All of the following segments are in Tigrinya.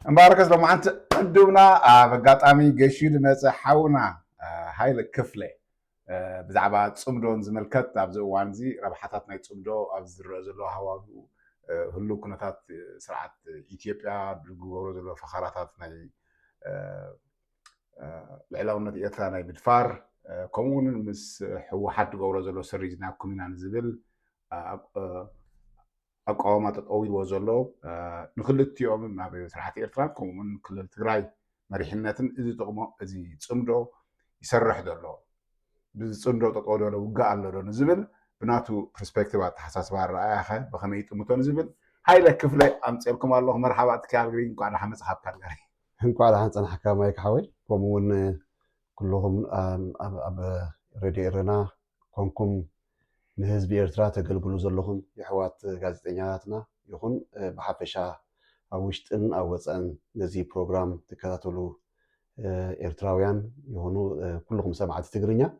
مبارك لما أنت قدمنا بقطعمي قشيد مسحونا هاي الكفلة بزعبة تصمدون زملكت أبز وانزي ربحاتنا يتصمدوا أبز الرزلو هواجو هلو كنتات سرعة إثيوبيا بلغو رزلو فخاراتنا العلاونة إيطرانا بدفار كمون مس هو حد غورو زلو سريجنا كمينا نزبل أقوامات الأويل وزلو نخلت يوم ما بسرعة إيرترا كمون كل التجراي مريحناتن إذا تقوم إذا تصمدوا يسرح دلو بتصمدوا تقولوا لو قال له نزبل بناتو برسبكتيفات حساس بار رأيها بخميت متنزبل هاي لكفلة أمسيلكم الله مرحبا تكالغرين قاعد حمس حاب كالغري قاعد حنصن حكا يكحوي كمون كلهم أب ريديرنا كونكم نهز بإرترا تقلقلو زلهم يحوات غازتينياتنا يخون بحفشا أوشتن أو وصن نزي بروغرام تكاتلو إرتراويان يهونو كلهم سمعت تقرينيا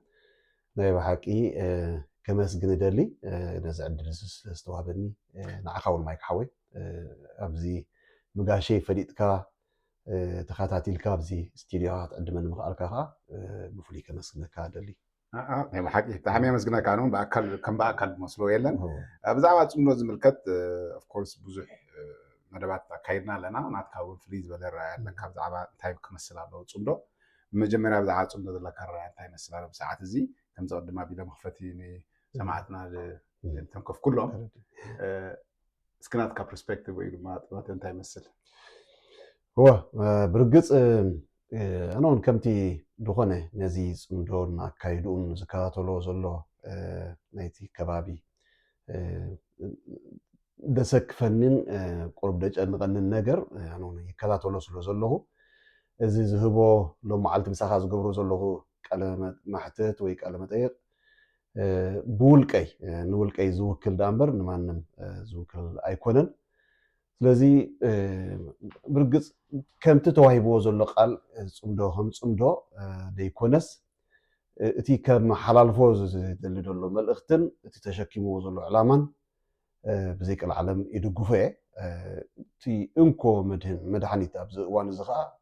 ناي بحكي كمس جندلي نزع الدرس استوابني نعخاول ما يكحوي أبزي مقاشي فريدكا تخاتاتيلك بزي استديوهات عندما مخالكها بفلي كمسكنك دلي نعم حقي تحمي مسكنا كانون بأكل كم بأكل مسلو يلن بزعمة تمنو زملكت of course بزح مدبات كايدنا لنا ناتكاون فليز بدر لك بزعمة تايب كمسلا لو تمنو مجمرة بزعمة تمنو ذلك الرأي تايم مسلا بساعات زي كم زود ما بيدا مخفتي سمعتنا تنكف كلهم سكنات كبرسبكتيف وما تنتهي مسلا هو برقص أنا كمتي دخنة نزيز مدون أكايدون زكاتولو زلو نايتي كبابي دسك فنن قرب دج أنغن النجر أنا يكاتولو سلو زلو إذا ذهبوا لو معلت مساحة زقبرو زلو كلمة محتت ويكلمة إيه بولكي نولكي زوكل دامبر نمانم زوكل أيقونن لذي برقص كم تتوهيبو زلو قال صمدو ديكونس اتي كم حلال فوز اللي دولو ملأختن اتي تشكيمو زلو علامان بزيك العالم يدقفه تي انكو مدحانيت ابز وان زخاء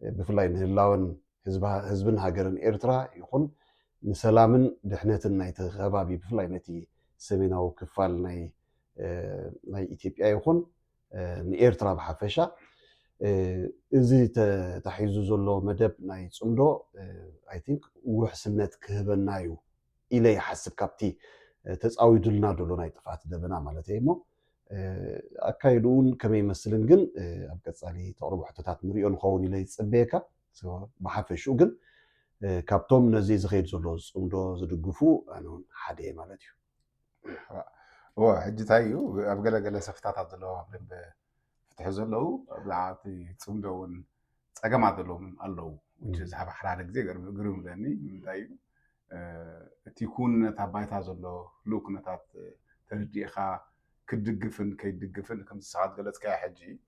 بفلاين هلاون حزبن هاجرن إيرترا يخون نسلامن دحنتن نايت غبابي بفلاين تي سميناو كفال ناي إثيوبيا يخون نإيرترا بحفشة إزي تحيزو زلو مدب ناي صمدو I think وحسنت كهبنايو إلي حسب كابتي تساوي دلنا دلو ناي تفات دبنا مالتي إيمو أكايدون كما يمثلن جن أبقى علي تقرب حتتات مريون خوني لي تسبيكا سو بحفشو جن كابتوم نزيز غير زلو صمدو زدقفو أنون حدي مالتيو هو حجتايو أبقى قال سفتات عدلو فتح زلو بلعاتي تصمدون تساقم عدلو من الله وجز هبا حرارك زي قرم لاني مدايو تيكون تابايتا زلو لوك نتات ترديخا كدقفن كيدقفن كم ساعات قلت كاي حجي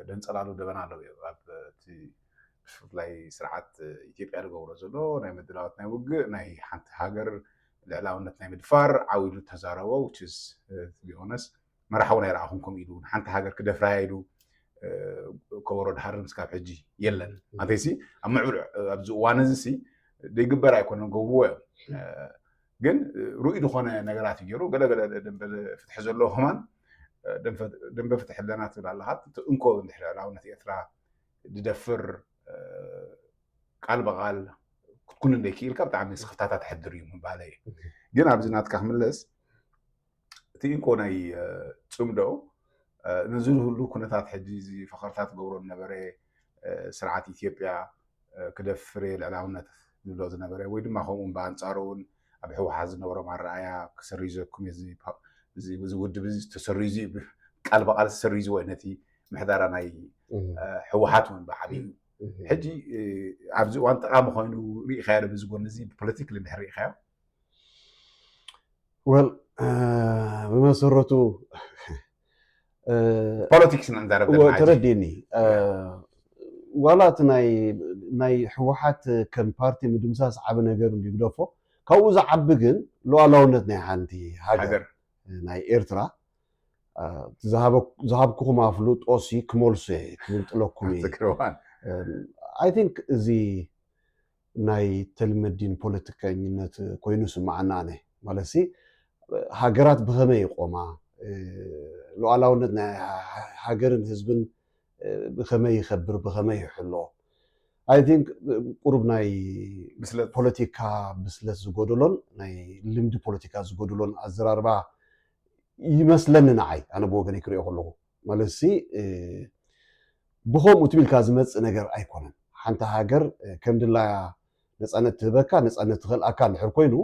دنصلالو دبنالو تي بفلاي سرعات إثيوبيا لغورو زلو ناي مدلاوات ناي وق ناي حانت هاجر العلاونت ناي مدفار عاويلو تزاروا which is to be honest مرحونا يراهمكم يدون حانت هاجر كدفرا يدو كورو دحر مسكاب حجي يلن انتيسي امعور ابزو وانزسي ديغبر ايكون غوو ግን ሩኢ ዝኾነ ነገራት ይሩ ገለገለ ደንበ ፍትሕ ዘሎ ኸማን ደንበ ፍትሕ ለና ትብላለሃት እንኮ እንድሕር አሁነት ኤርትራ ድደፍር ቃል በቃል ክትኩን እንደይክኢልካ ብጣዕሚ ስኽፍታታት ተሕድር እዩ ምባለይ ግን ኣብዚ ናትካ ክምለስ እቲ እንኮ ናይ ፅምዶ نزل هلو كنتات حجيزي فخرتات قورون نبري سرعات إثيوبيا كدفري العلاونات دلوز نبري ويدم ما هم بانصارون أبيحو حازن ورا مع الرعاية كسريزكم زي ود بزي تسريزي قلب قال السريزي وينتي محضرنا ناي حوحاتهم بحبيب حجي عبزو وانت قام خوينو ري خير بزغون زي بوليتيكال نحري خير well بمسرته politics نندرب ترديني ولات ناي حوحات كم بارتي مدمساس عب نجر يقدفو كوز عب جن لو علاونت ناي حنتي هاجر ناي إيرترا ዝሃብኩኹም ኣፍሉጦሲ ክመልሶ ክምልጥለኩም ትክረዋን I think እዚ ናይ ተልመዲን ፖለቲከኝነት ኮይኑ ስማዓና ኣነ ማለሲ ሃገራት ብኸመይ ይቆማ ሉዓላውነት ናይ ሃገርን ህዝብን ብኸመይ ይኸብር ብኸመይ ይሕሎ I think ቁሩብ ናይ ፖለቲካ ብስለት ዝጎደሎን ናይ ልምዲ ፖለቲካ ዝጎደሎን ኣዘራርባ ይመስለኒ ንዓይ ኣነ ብወገነይ ክሪኦ ከለኹ ማለሲ ብኸምኡ ትብልካ ዝመፅእ ነገር ኣይኮነን ሓንቲ ሃገር ከም ድላያ ነፃነት ትህበካ ነፃነት ትኽእልካ እንድሕር ኮይኑ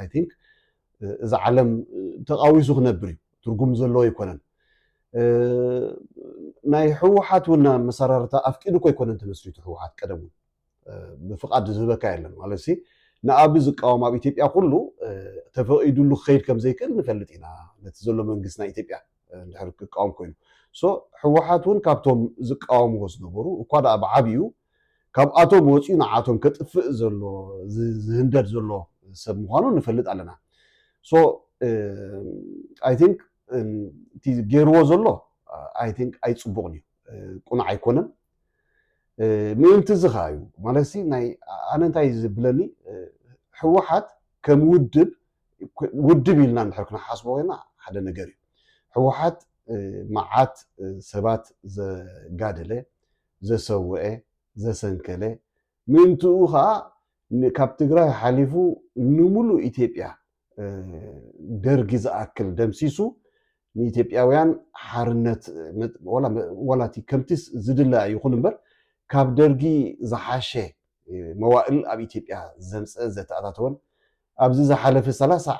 I think እዚ ዓለም ተቃዊሱ ክነብር እዩ ትርጉም ዘለዎ ኣይኮነን ናይ ሕወሓት እውን መሰራርታ ኣፍቂዱ ኣይኮነን ተመስሪቱ ሕወሓት ቀደም ብፍቃድ ዝህበካ የለን ማለሲ ንኣብይ ዝቃወም ኣብ ኢትዮጵያ ኩሉ ተፈቂዱሉ ክኸይድ ከም ዘይክእል ንፈልጥ ኢና ነቲ ዘሎ መንግስቲ ናይ ኢትዮጵያ እንድሕር ክቃወም ኮይኑ ሶ ሕወሓት እውን ካብቶም ዝቃወምዎ ዝነበሩ እኳ ደኣ ብዓብዩ ካብኣቶም ወፂኡ ንዓቶም ከጥፍእ ዘሎ ዝህንደድ ዘሎ ሰብ ምዃኑ ንፈልጥ ኣለና ሶ I think እቲ ገይርዎ ዘሎ I think ኣይፅቡቕን እዩ ቁኑዕ ኣይኮነን ምእንቲ ዝኻዩ ማለሲ ናይ ኣነ እንታይ ዝብለኒ ሕወሓት ከም ውድብ ኢልና እንድሕር ክነሓስቦ ኮይና ሓደ ነገር እዩ ሕወሓት መዓት ሰባት ዘጋደለ ዘሰውዐ ዘሰንከለ ምእንትኡ ከዓ ካብ ትግራይ ሓሊፉ ንሙሉእ ኢትዮጵያ ደርጊ ዝኣክል ደምሲሱ ንኢትዮጵያውያን ሓርነት ወላቲ ከምቲ ዝድለ ይኹን እምበር ካብ ደርጊ ዝሓሸ መዋእል ኣብ ኢትዮጵያ ዘምፀ ዘተኣታተወን ኣብዚ ዝሓለፈ 30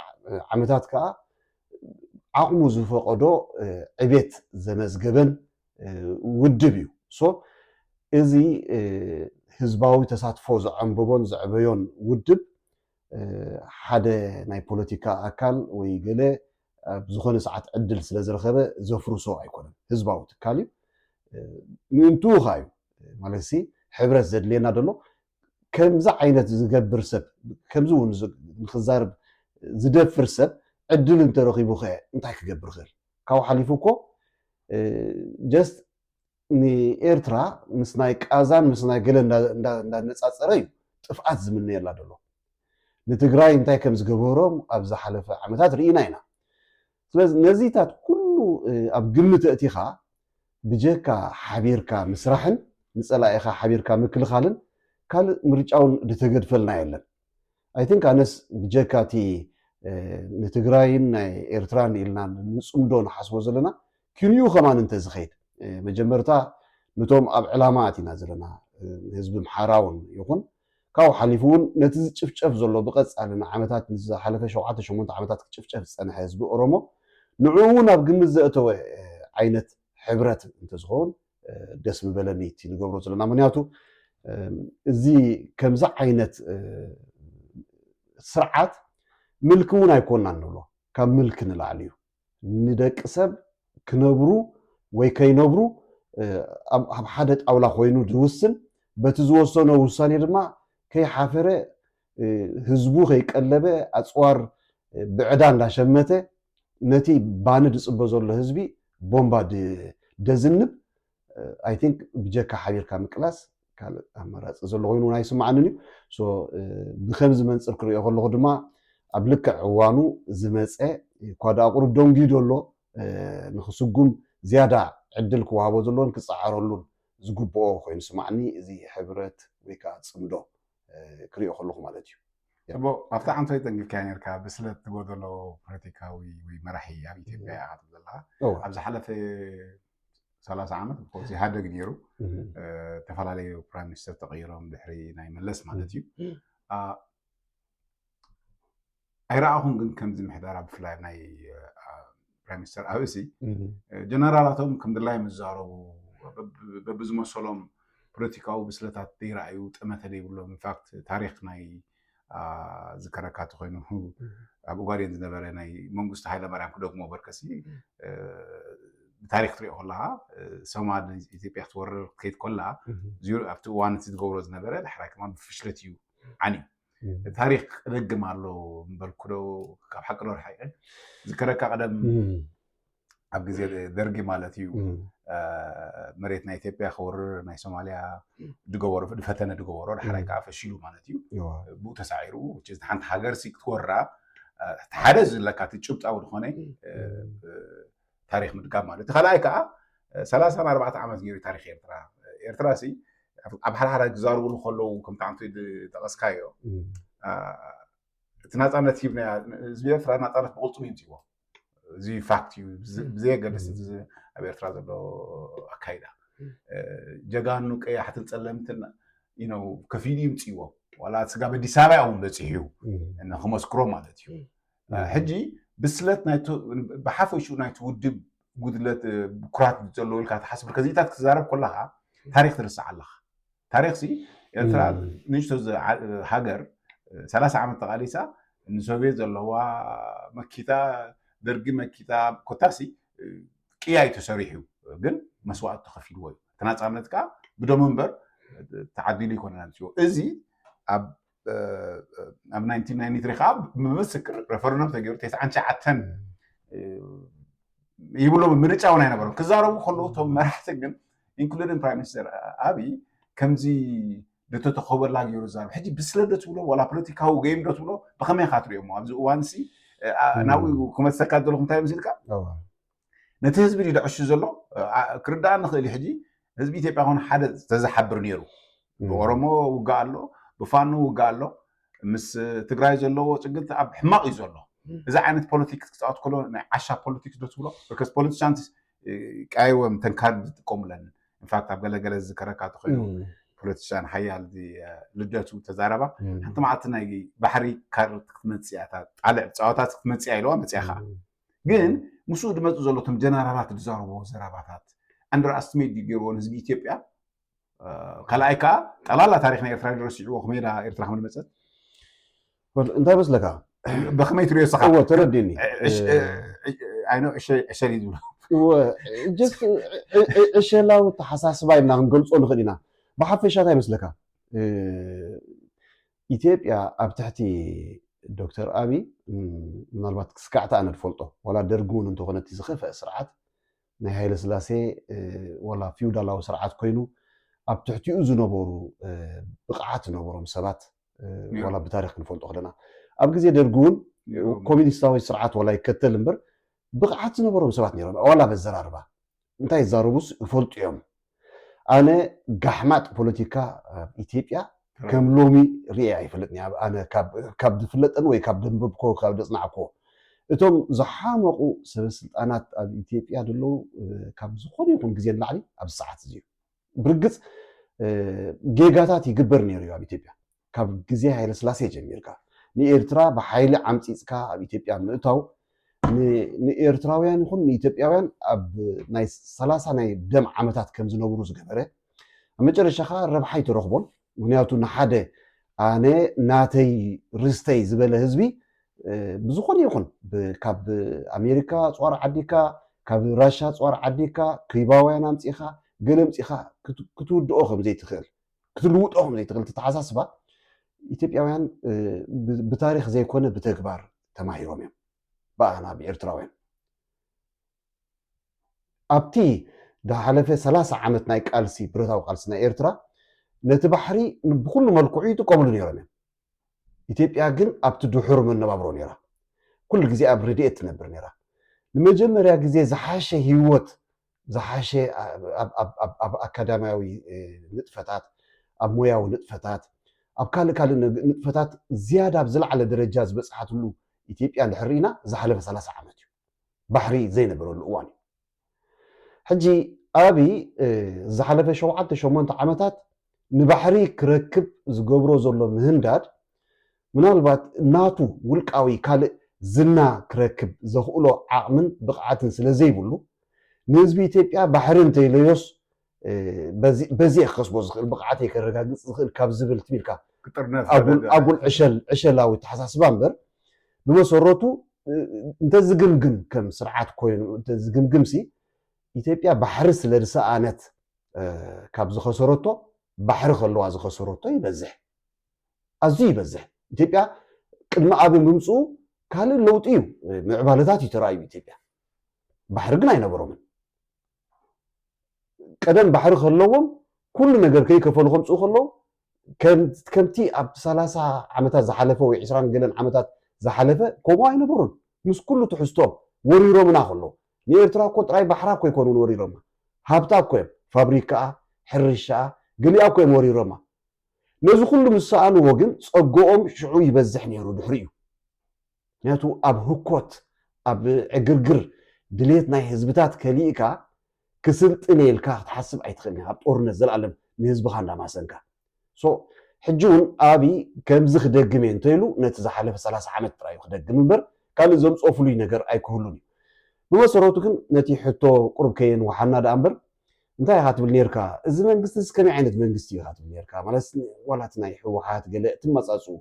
ዓመታት ከዓ ዓቕሙ ዝፈቐዶ ዕቤት ዘመዝገበን ውድብ እዩ ሶ እዚ ህዝባዊ ተሳትፎ ዘዓንብቦን ዘዕበዮን ውድብ ሓደ ናይ ፖለቲካ ኣካል ወይ ገለ ዝኾነ ሰዓት ዕድል ስለ ዝረኸበ ዘፍርሶ ኣይኮነን ህዝባዊ ትካል እዩ ምእንቱ ኻዩ ማለሲ ሕብረት ዘድልየና ደሎ ከምዚ ዓይነት ዝገብር ሰብ ከምዚ እውን ንክዛርብ ዝደፍር ሰብ ዕድል እንተረኺቡ ኸ እንታይ ክገብር ክእል ካብ ሓሊፉ እኮ ጀስት ንኤርትራ ምስ ናይ ቃዛን ምስ ናይ ገለ እንዳነፃፀረ እዩ ጥፍኣት ዝምነየላ ደሎ ንትግራይ እንታይ ከም ዝገበሮም ኣብ ዝሓለፈ ዓመታት ርኢና ኢና ስለዚ ነዚታት ኩሉ ኣብ ግምት እቲኻ ብጀካ ሓቢርካ ምስራሕን ንፀላኢኻ ሓቢርካ ምክልኻልን ካልእ ምርጫውን ዝተገድፈልና የለን I think ኣነስ ብጀካ እቲ ንትግራይን ናይ ኤርትራን ኢልና ንፅምዶ ንሓስቦ ዘለና ክንዩ ከማን እንተዝኸይድ መጀመርታ ነቶም ኣብ ዕላማ ኣቲና ዘለና ህዝቢ ምሓራውን ይኹን ካብኡ ሓሊፉ እውን ነቲ ዝጭፍጨፍ ዘሎ ብቐፃሊ ንዓመታት ዝሓለፈ 7-8 ዓመታት ክጭፍጨፍ ዝፀንሐ ህዝቢ ኦሮሞ ንዑ እውን ኣብ ግምት ዘእተወ ዓይነት ሕብረት እንተዝኸውን ደስ ምበለኒ እቲ ንገብሮ ዘለና ምክንያቱ እዚ ከምዚ ዓይነት ስርዓት ምልክ እውን ኣይኮንና ንብሎ ካብ ምልክ ንላዕሊ እዩ ንደቂ ሰብ ክነብሩ ወይ ከይነብሩ ኣብ ሓደ ጣውላ ኮይኑ ዝውስን በቲ ዝወሰኖ ውሳኔ ድማ ከይሓፈረ ህዝቡ ከይቀለበ ኣፅዋር ብዕዳ እንዳሸመተ ነቲ ባንድ ዝፅበ ዘሎ ህዝቢ ቦምባ ደዝንብ I think ብጀካ ሓቢርካ ምቅላስ ካልእ ኣማራፂ ዘሎ ኮይኑ ናይ ስማዓንን እዩ ሶ ብከምዚ መንፅር ክሪኦ ከለኹ ድማ ኣብ ልክዕ እዋኑ ዝመፀ ኳዳ ቁሩብ ደንጊዶ ኣሎ ንክስጉም ዝያዳ ዕድል ክወሃቦ ዘሎን ክፀዓረሉን ዝግብኦ ኮይኑ ስማዕኒ እዚ ሕብረት ወይ ከዓ ፅምዶ ክሪኦ ከለኹ ማለት እዩ እቦ ኣብታ ዓንቶይ ጠንቂልካ ነርካ ብስለት ዝጎደሎ ፖለቲካዊ ወይ መራሒ ኣብ ኢትዮጵያ ኢኻ ትብል ዘለካ ኣብ ዝሓለፈ 30 ዓመት ብኮዚ ሃደግ ነይሩ ተፈላለዩ ፕራይም ሚኒስተር ተቐይሮም ድሕሪ ናይ መለስ ማለት እዩ ኣይረኣኹን ግን ከምዚ ምሕዳር ብፍላይ ናይ ፕራይም ሚኒስተር ኣብሲ ጀነራላቶም ከም ድላይ ምዛረቡ በብዝመሰሎም ፖለቲካዊ ብስለታት ዘይረኣዩ ጠመተ ዘይብሎም ኢንፋክት ታሪክ ናይ ዝከረካቱ ኮይኑ ኣብ ኡጋዴን ዝነበረ ናይ መንግስቱ ሃይለማርያም ክደግሞ በርከሲ ብታሪክ ትሪኦ ከለካ ሶማሊ ኢትዮጵያ ክትወርር ከይድ ኮላ ኣብቲ እዋን እቲ ዝገብሮ ዝነበረ ድሕራይ ከማ ብፍሽለት እዩ ዓንዩ ታሪክ ክደግም ኣሎ እምበልኩ ዶ ካብ ሓቂ ዶ ርሓይቀ ዝከረካ ቀደም عبد جزير درجي مالتيو مريت نا إثيوبيا خور نا سوماليا دجوار فتنة دجوار الحركة فشيلو مالتيو بو تسعيرو وجز حنت حجر سيك تورا حدث لك هتشوف أول خانة تاريخ مدقام مالتي خلايك 34 عام زيري تاريخ إرترا سي أبحر حرج جزار ولو خلو كم تعمتي تقصكايو تناس أنا تجيبنا زبير فرنا تعرف بقولت مين تيوا زي فاكتيو زي جلست أبي أفراد له أكيدا جعانو كي حتى تسلمتنا كفيني متيوا ولا تسقى بديسابة أو نتيجه إنه خمس كروم على تيو حجي بسلت نايتو بحافظ شو نايتو ودب قدلت بكرات جلو الكات حسب الكزيتات كزارب كلها تاريخ درس على تاريخ سي أفراد نشتز هاجر 3 عام تقاليسا السوفيت اللي هو مكيتا درجي مكيتا كوتاسي كياي تسريحو ግን መስዋዕት ተኸፊሉ ወይ ተናጻነትካ ብደመንበር ተዓዲሉ ይኮነና ንትዮ እዚ ኣብ 1993 ካብ ምምስክር ረፈረንደም ተገይሩ 99 ይብሎ ምርጫው ናይ ነበረው ክዛረቡ ከለውቶም መራሕቲ ግን ኢንክሉዲንግ ፕራይም ሚኒስተር አብይ ከምዚ ደቶ ተኸበላ ገይሩ ዛር ሕጂ ብስለደት ብሎ ወላ ፖለቲካው ጌም ደት ብሎ በከመይ ካትሪዮሞ ኣብዚ እዋንሲ ናዊ ኩመሰካ ዘለኹም እንታይ ምስልካ ነቲ ህዝቢ ይድዕሽ ዘሎ ክርዳእ ንኽእል ሕጂ ህዝቢ ኢትዮጵያ ሆነ ሓደ ተዘሓብር ነይሩ ብኦሮሞ ውጋእ ኣሎ ብፋኖ ውጋእ ኣሎ ምስ ትግራይ ዘለዎ ጽግት ኣብ ሕማቕ እዩ ዘሎ እዚ ዓይነት ፖለቲክስ ክጻወት ከሎ ናይ ዓሻ ፖለቲክስ ደት ብሎ because politicians ቃይወም ተንካድ ጥቆምለን ኢንፋክት ኣብ ገለገለ ዝከረካ ተኸይኑ ፖለቲሽያን ሓያል ልደቱ ተዛረባ ሓንቲ መዓልቲ ናይ ባሕሪ ካርት ክትመጽያታ ጣልዕ ጸዋታት ክትመጽያ ኢለዋ መጽያኻ ግን ሙሱ ድመጹ ዘሎቶም ጀነራላት ዝዛረቦ ዘራባታት አንደር አስቲሜት ዲገሮን ህዝቢ ኢትዮጵያ ከላይካ ጠላላ ታሪክና ኤርትራ ድረስይዎ ከመይዳ ኤርትራ ከመን መጸት እንታይ መስለካ በከመይ ትሪዮ ሰኻ هو تردني አይኖ እሸሊ ዝብሎ جست እሸላው ተሐሳስባይ እና ክንገልጾ ንኽእል ኢና ብሓፈሻ እንታይ መስለካ ኢትዮጵያ ኣብ ትሕቲ ዶክተር አብይ ምናልባት ክስካዕታ ኣነ ድፈልጦ ወላ ደርጉን እንተኾነት ዝኸፍአ ስርዓት ናይ ሃይለ ስላሴ ወላ ፊውዳላዊ ስርዓት ኮይኑ ኣብ ትሕቲኡ ዝነበሩ ብቕዓት ዝነበሮም ሰባት ወላ ብታሪክ ክንፈልጦ ከለና ኣብ ግዜ ደርጉን ኮሚኒስታዊ ስርዓት ወላ ይከተል እምበር ብቕዓት ዝነበሮም ሰባት ነይሮም ወላ በዘራርባ እንታይ ይዛረቡስ ይፈልጡ እዮም ኣነ ጋሕማጥ ፖለቲካ ኢትዮጵያ ከም ሎሚ ሪያ ይፍለጥኒ ኣነ ካብ ድፍለጠን ወይ ካብ ደንበብኮ ካብ ደጽናዕኮ እቶም ዝሓመቑ ሰበስልጣናት ኣብ ኢትዮጵያ ደለው ካብ ዝኾነ ይኹን ግዜ ንላዕሊ ኣብ ሰዓት እዚ ብርግጽ ጌጋታት ይግበር ነይሩ ኣብ ኢትዮጵያ ካብ ግዜ ሃይለ ስላሴ ጀሚርካ ንኤርትራ ብሓይሊ ዓምፂጽካ ኣብ ኢትዮጵያ ምእታው ንኤርትራውያን ይኹን ንኢትዮጵያውያን ኣብ ናይ 30 ናይ ደም ዓመታት ከም ዝነብሩ ዝገበረ ኣብ መጨረሻ ኸ ረብሓይ ተረኽቦን ምክንያቱ ንሓደ ኣነ ናተይ ርስተይ ዝበለ ህዝቢ ብዝኾነ ይኹን ካብ ኣሜሪካ ጾር ዓዲካ ካብ ራሻ ጾር ዓዲካ ክሪባውያን ኣምፂኻ ገለ ኣምፂኻ ክትውድኦ ከም ዘይትኽእል ክትልውጦ ከም ዘይትኽእል ተተሓሳስባ ኢትዮጵያውያን ብታሪክ ዘይኮነ ብተግባር ተማሂሮም እዮም በኣና ብኤርትራውያን ኣብቲ ዳሓለፈ 30 ዓመት ናይ ቃልሲ ብረታዊ ቃልሲ ናይ ኤርትራ ነቲ ባሕሪ ብኩሉ መልክዑ ይጥቀምሉ ነይሮም እዮም ኢትዮጵያ ግን ኣብቲ ድሑር መነባብሮ ነይራ ኩሉ ግዜ ኣብ ረድኤት ትነብር ነይራ ንመጀመርያ ግዜ ዝሓሸ ህይወት ዝሓሸ ኣብ ኣካዳሚያዊ ንጥፈታት ኣብ ሞያዊ ንጥፈታት ኣብ ካልእ ንጥፈታት ዝያዳ ኣብ ዝለዓለ ደረጃ ዝበፅሓትሉ ኢትዮጵያ ንሕሪና ዝሓለፈ 30 ዓመት እዩ ባሕሪ ዘይነበረሉ እዋን እዩ ሕጂ ኣብይ ዝሓለፈ 7-8 ዓመታት ንባሕሪ ክረክብ ዝገብሮ ዘሎ ምህንዳድ ምናልባት ናቱ ውልቃዊ ካልእ ዝና ክረክብ ዘኽእሎ ዓቕምን ብቕዓትን ስለ ዘይብሉ ንህዝቢ ኢትዮጵያ ባሕሪ እንተይለዮስ በዚ ክከስቦ ዝኽእል ብቕዓተይ ከረጋግፅ ዝኽእል ካብ ዝብል ትሚልካ ኣጉል ዕሸላዊ ተሓሳስባ እምበር ብመሰረቱ እንተዝግምግም ከም ስርዓት ኮይኑ እንተዝግምግምሲ ኢትዮጵያ ባሕሪ ስለ ዝሰኣነት ካብ ዝኸሰረቶ ባሕሪ ከለዋ ዝኸሰረቶ ይበዝሕ ኣዝዩ ይበዝሕ ኢትዮጵያ ቅድሚ ኣብ ምምፅኡ ካልእ ለውጢ እዩ ምዕባለታት ይተረኣዩ ኢትዮጵያ ባሕሪ ግን ኣይነበሮምን ቀደም ባሕሪ ከለዎም ኩሉ ነገር ከይከፈሉ ከምፅኡ ከለዉ ከምቲ ኣብ 30 ዓመታት ዝሓለፈ ወይ 20 ገለን ዓመታት ዝሓለፈ ከምኡ ኣይነበሩን ምስ ኩሉ ትሕዝቶም ወሪሮምና ከለዉ ንኤርትራ እኮ ጥራይ ባሕራ እኮ ይኮኑን ወሪሮምና ሃብታ እኮ እዮም ፋብሪካኣ ሕርሻኣ ገሊኣ እኮ እዮም ወሪሮማ ነዚ ኩሉ ምስ ሰኣንዎ ግን ፀጎኦም ሽዑ ይበዝሕ ነይሩ ድሕሪ እዩ ምክንያቱ ኣብ ህኮት ኣብ ዕግርግር ድሌት ናይ ህዝብታት ከሊእካ ክስልጥን ኢልካ ክትሓስብ ኣይትኽእልን ኣብ ጦርነት ዘለኣለም ንህዝብኻ እንዳማሰንካ ሕጂ እውን ኣብይ ከምዚ ክደግም እየ እንተኢሉ ነቲ ዝሓለፈ 30 ዓመት ጥራይ ክደግም እምበር ካልእ ዘምፅኦ ፍሉይ ነገር ኣይክህሉን እዩ ብመሰረቱ ግን ነቲ ሕቶ ቁርብ ከየን ወሓና ዳ እምበር እንታይ ኢኻ ትብል ነርካ እዚ መንግስቲ ከመይ ዓይነት መንግስቲ ኢኻ ትብል ነርካ ማለት ዋላት ናይ ህወሓት ገለ እትመፃፅኡ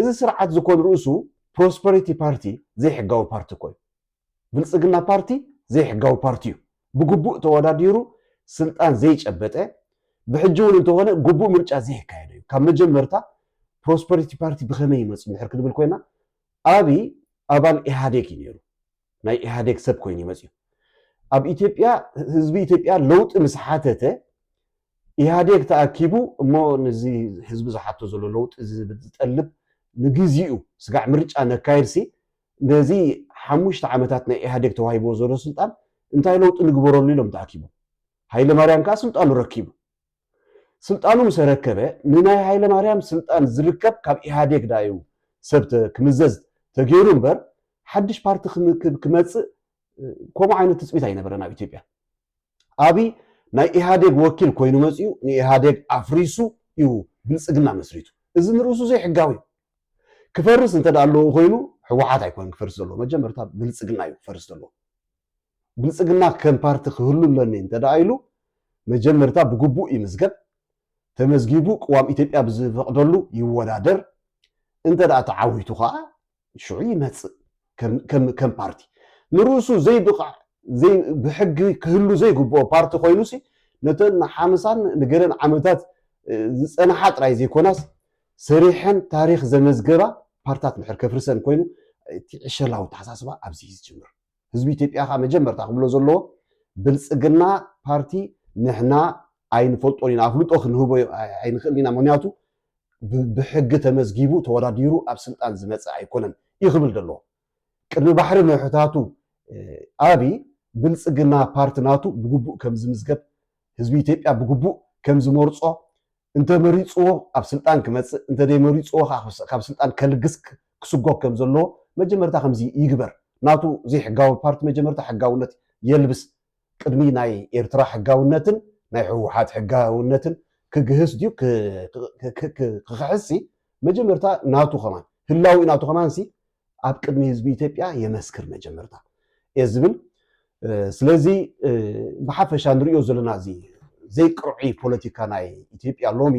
እዚ ስርዓት ዝኮን ርእሱ ፕሮስፐሪቲ ፓርቲ ዘይሕጋዊ ፓርቲ ኮይኑ ብልፅግና ፓርቲ ዘይሕጋዊ ፓርቲ እዩ ብግቡእ ተወዳዲሩ ስልጣን ዘይጨበጠ ብሕጂ እውን እንተኾነ ግቡእ ምርጫ ዘይካየደ እዩ ካብ መጀመርታ ፕሮስፐሪቲ ፓርቲ ብኸመይ ይመፅእ ድሕር ክንብል ኮይና ኣብይ ኣባል ኢህዴግ እዩ ነይሩ ናይ ኢህዴግ ሰብ ኮይኑ ይመፅዩ ኣብ ኢትዮጵያ ህዝቢ ኢትዮጵያ ለውጢ ምስ ሓተተ ኢህዴግ ተኣኪቡ እሞ ነዚ ህዝቢ ዝሓቶ ዘሎ ለውጢ ዝጠልብ ንግዚኡ ስጋዕ ምርጫ ነካይድሲ ነዚ 5 ዓመታት ናይ ኢህዴግ ተዋሂቦ ዘሎ ስልጣን እንታይ ለውጢ ንግበረሉ ኢሎም ተኣኪቡ ሃይለማርያም ከዓ ስልጣኑ ረኪቡ ስልጣኑ ምስ ረከበ ንናይ ሃይለማርያም ስልጣን ዝርከብ ካብ ኢህዴግ ዳዩ ሰብ ክምዘዝ ተገይሩ እምበር ሓድሽ ፓርቲ ክመፅእ ከምኡ ዓይነት ትፅቢት ኣይነበረን ኣብ ኢትዮጵያ ኣብይ ናይ ኢህዴግ ወኪል ኮይኑ መፅኡ ንኢህዴግ ኣፍሪሱ እዩ ብልፅግና መስሪቱ እዚ ንርእሱ ዘይሕጋዊ እዩ ክፈርስ እንተዳ ኣለዎ ኮይኑ ህወሓት ኣይኮነን ክፈርስ ዘለዎ መጀመርታ ብልፅግና እዩ ክፈርስ ዘለዎ ብልፅግና ከም ፓርቲ ክህሉለኒ እንተዳ ኢሉ መጀመርታ ብግቡእ ይምዝገብ ተመዝጊቡ ቅዋም ኢትዮጵያ ብዝፈቅደሉ ይወዳደር እንተዳ ተዓዊቱ ከዓ ሽዑ ይመፅእ ከም ፓርቲ ንርእሱ ዘይብቃዕ ብሕጊ ክህሉ ዘይግብኦ ፓርቲ ኮይኑሲ ነተን ሓምሳን ንገለን ዓመታት ዝፀንሓ ጥራይ ዘይኮናስ ሰሪሐን ታሪክ ዘመዝገባ ፓርታት ምሕር ከፍርሰን ኮይኑ እቲ ዕሸላዊ ተሓሳስባ ኣብዚ ዝጅምር ህዝቢ ኢትዮጵያ ከዓ መጀመርታ ክብሎ ዘለዎ ብልፅግና ፓርቲ ንሕና ኣይንፈልጦን ኢና ኣፍልጦ ክንህቦ ኣይንኽእል ኢና ምክንያቱ ብሕጊ ተመዝጊቡ ተወዳዲሩ ኣብ ስልጣን ዝመፅእ ኣይኮነን እዩ ክብል ዘለዎ ቅድሚ ባሕሪ መሕታቱ ኣብይ ብልፅግና ፓርቲ ናቱ ብግቡእ ከም ዝምዝገብ ህዝቢ ኢትዮጵያ ብግቡእ ከም ዝመርፆ እንተመሪፅዎ ኣብ ስልጣን ክመፅእ እንተደይመሪፅዎ ካብ ስልጣን ከልግስ ክስጎግ ከም ዘለዎ መጀመርታ ከምዚ ይግበር ናቱ ዘይሕጋዊ ፓርቲ መጀመርታ ሕጋውነት የልብስ ቅድሚ ናይ ኤርትራ ሕጋውነትን ናይ ህወሓት ሕጋውነትን ክግህስ ድዩ ክክሕሲ መጀመርታ ናቱ ኸማን ህላዊ ናቱ ኸማንሲ ኣብ ቅድሚ ህዝቢ ኢትዮጵያ የመስክር መጀመርታ እየ ዝብል ስለዚ ብሓፈሻ ንሪኦ ዘለና እዚ ዘይቅርዒ ፖለቲካ ናይ ኢትዮጵያ ሎሚ